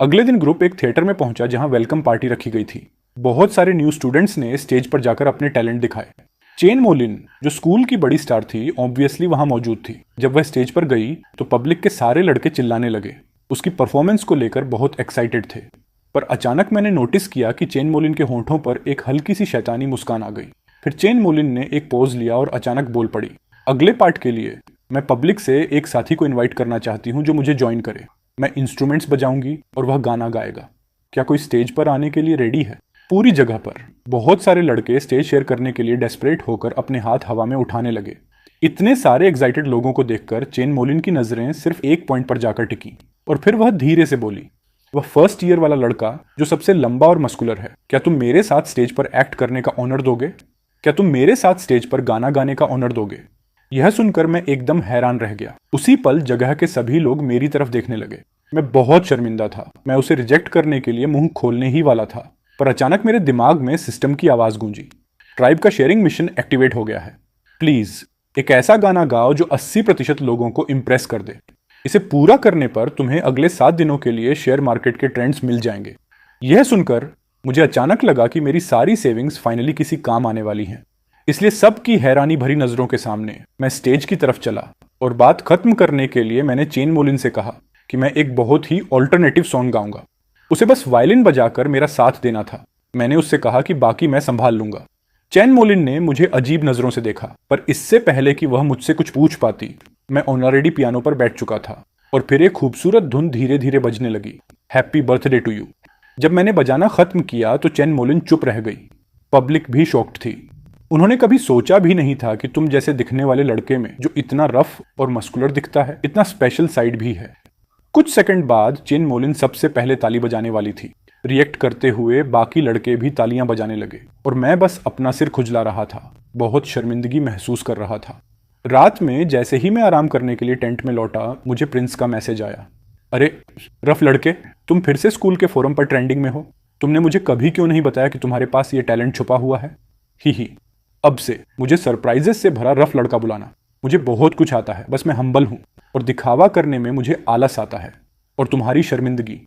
Speaker 1: अगले दिन ग्रुप एक थिएटर में पहुंचा जहां वेलकम पार्टी रखी गई थी। बहुत सारे न्यू स्टूडेंट्स ने स्टेज पर जाकर अपने टैलेंट दिखाए। चेन मोलिन, जो स्कूल की बड़ी स्टार थी, ऑब्वियसली वहां मौजूद थी। जब वह स्टेज पर गई तो पब्लिक के सारे लड़के चिल्लाने लगे। उसकी परफॉर्मेंस को लेकर बहुत एक्साइटेड थे। पर अचानक मैंने नोटिस किया कि चेन मोलिन के होंठों पर एक हल्की सी शैतानी मुस्कान आ गई। फिर चेन मोलिन ने एक पोज लिया और अचानक बोल पड़ी, अगले पार्ट के लिए मैं पब्लिक से एक साथी को इनवाइट करना चाहती हूँ जो मुझे ज्वाइन करे। मैं इंस्ट्रूमेंट्स बजाऊंगी और वह गाना गाएगा। क्या कोई स्टेज पर आने के लिए रेडी है? पूरी जगह पर बहुत सारे लड़के स्टेज शेयर करने के लिए डेस्परेट होकर अपने हाथ हवा में उठाने लगे। इतने सारे एक्साइटेड लोगों को देखकर चेन मोलिन की नजरें सिर्फ एक पॉइंट पर जाकर टिकी और फिर वह धीरे से बोली, वह फर्स्ट ईयर वाला लड़का जो सबसे लंबा और मस्कुलर है, क्या तुम मेरे साथ स्टेज पर एक्ट करने का ऑनर दोगे? क्या तुम मेरे साथ स्टेज पर गाना गाने का ऑनर दोगे? यह सुनकर मैं एकदम हैरान रह गया। उसी पल जगह के सभी लोग मेरी तरफ देखने लगे। मैं बहुत शर्मिंदा था। मैं उसे रिजेक्ट करने के लिए मुंह खोलने ही वाला था, पर अचानक मेरे दिमाग में सिस्टम की आवाज गूंजी। ट्राइब का शेयरिंग मिशन एक्टिवेट हो गया है। प्लीज एक ऐसा गाना गाओ जो 80% लोगों को इंप्रेस कर दे। इसे पूरा करने पर तुम्हें अगले 7 दिनों के लिए शेयर मार्केट के ट्रेंड्स मिल जाएंगे। यह सुनकर मुझे अचानक लगा कि मेरी सारी सेविंग्स फाइनली किसी काम आने वाली हैं। इसलिए सबकी हैरानी भरी नजरों के सामने मैं स्टेज की तरफ चला और बात खत्म करने के लिए मैंने चेन मोलिन से कहा कि मैं एक बहुत ही ऑल्टरनेटिव सॉन्ग गाऊंगा। उसे बस वायलिन बजाकर मेरा साथ देना था। मैंने उससे कहा कि बाकी मैं संभाल लूंगा। चेन मोलिन ने मुझे अजीब नजरों से देखा, पर इससे पहले कि वह मुझसे कुछ पूछ पाती, मैं ऑलरेडी पियानो पर बैठ चुका था और फिर एक खूबसूरत धुन धीरे धीरे बजने लगी, हैप्पी बर्थडे टू यू। जब मैंने बजाना खत्म किया तो चेन मोलिन चुप रह गई। पब्लिक भी शॉक्ड थी। उन्होंने कभी सोचा भी नहीं था कि तुम जैसे दिखने वाले लड़के में जो इतना रफ और मस्कुलर दिखता है, इतना स्पेशल साइड भी है। कुछ सेकंड बाद चेन मोलिन सबसे पहले ताली बजाने वाली थी। रिएक्ट करते हुए बाकी लड़के भी तालियां बजाने लगे और मैं बस अपना सिर खुजला रहा था। बहुत शर्मिंदगी महसूस कर रहा था। रात में जैसे ही मैं आराम करने के लिए टेंट में लौटा, मुझे प्रिंस का मैसेज आया। अरे रफ लड़के, तुम फिर से स्कूल के फोरम पर ट्रेंडिंग में हो। तुमने मुझे कभी क्यों नहीं बताया कि तुम्हारे पास ये टैलेंट छुपा हुआ है? ही अब से मुझे सरप्राइजेस से भरा रफ लड़का बुलाना। मुझे बहुत कुछ आता है, बस मैं हम्बल हूँ और दिखावा करने में मुझे आलस आता है। और तुम्हारी शर्मिंदगी,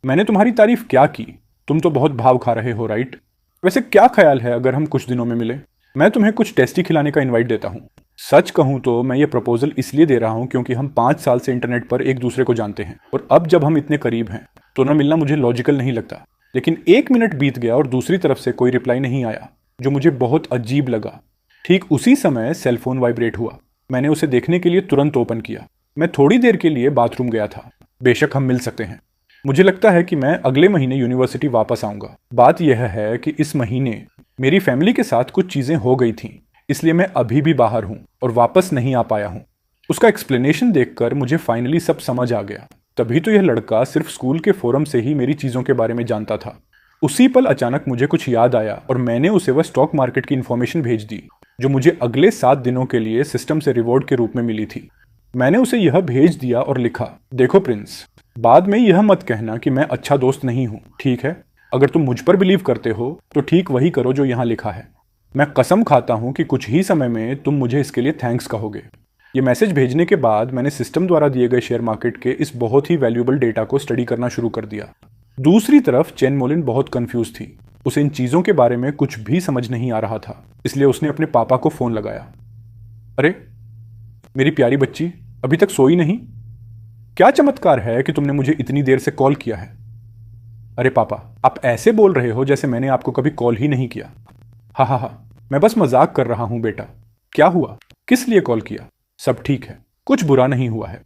Speaker 1: मैंने तुम्हारी तारीफ क्या की? तुम तो बहुत भाव खा रहे हो, राइट? वैसे क्या ख्याल है अगर हम कुछ दिनों में मिले? मैं तुम्हें कुछ टेस्टी खिलाने का इनवाइट देता हूँ। सच कहूँ तो मैं ये प्रपोजल इसलिए दे रहा हूँ क्योंकि हम 5 साल से इंटरनेट पर एक दूसरे को जानते हैं और अब जब हम इतने करीब हैं तो ना मिलना मुझे लॉजिकल नहीं लगता। लेकिन 1 मिनट बीत गया और दूसरी तरफ से कोई रिप्लाई नहीं आया, जो मुझे बहुत अजीब लगा। ठीक उसी समय सेलफोन वाइब्रेट हुआ। मैंने उसे देखने के लिए तुरंत ओपन किया। मैं थोड़ी देर के लिए बाथरूम गया था। बेशक हम मिल सकते हैं। मुझे लगता है कि मैं अगले महीने यूनिवर्सिटी वापस आऊंगा। बात यह है कि इस महीने मेरी फैमिली के साथ कुछ चीजें हो गई थीं, इसलिए मैं अभी भी बाहर हूं और वापस नहीं आ पाया हूं। उसका एक्सप्लेनेशन देखकर मुझे फाइनली सब समझ आ गया। तभी तो यह लड़का सिर्फ स्कूल के फोरम से ही मेरी चीजों के बारे में जानता था। उसी पल अचानक मुझे कुछ याद आया और मैंने उसे वह स्टॉक मार्केट की इन्फॉर्मेशन भेज दी जो मुझे अगले 7 दिनों के लिए सिस्टम से रिवॉर्ड के रूप में मिली थी। मैंने उसे यह भेज दिया और लिखा, देखो प्रिंस, बाद में यह मत कहना कि मैं अच्छा दोस्त नहीं हूं, ठीक है? अगर तुम मुझ पर बिलीव करते हो तो ठीक वही करो जो यहां लिखा है। मैं कसम खाता हूं कि कुछ ही समय में तुम मुझे इसके लिए थैंक्स कहोगे। ये मैसेज भेजने के बाद मैंने सिस्टम द्वारा दिए गए शेयर मार्केट के इस बहुत ही वैल्यूएबल डेटा को स्टडी करना शुरू कर दिया। दूसरी तरफ चेन मोलिन बहुत कंफ्यूज थी। उसे इन चीजों के बारे में कुछ भी समझ नहीं आ रहा था, इसलिए उसने अपने पापा को फोन लगाया। अरे मेरी प्यारी बच्ची, अभी तक सोई नहीं? क्या चमत्कार है कि तुमने मुझे इतनी देर से कॉल किया है? अरे पापा, आप ऐसे बोल रहे हो जैसे मैंने आपको कभी कॉल ही नहीं किया। हा, मैं बस मजाक कर रहा हूं बेटा। क्या हुआ? किस लिए कॉल किया? सब ठीक है, कुछ बुरा नहीं हुआ है।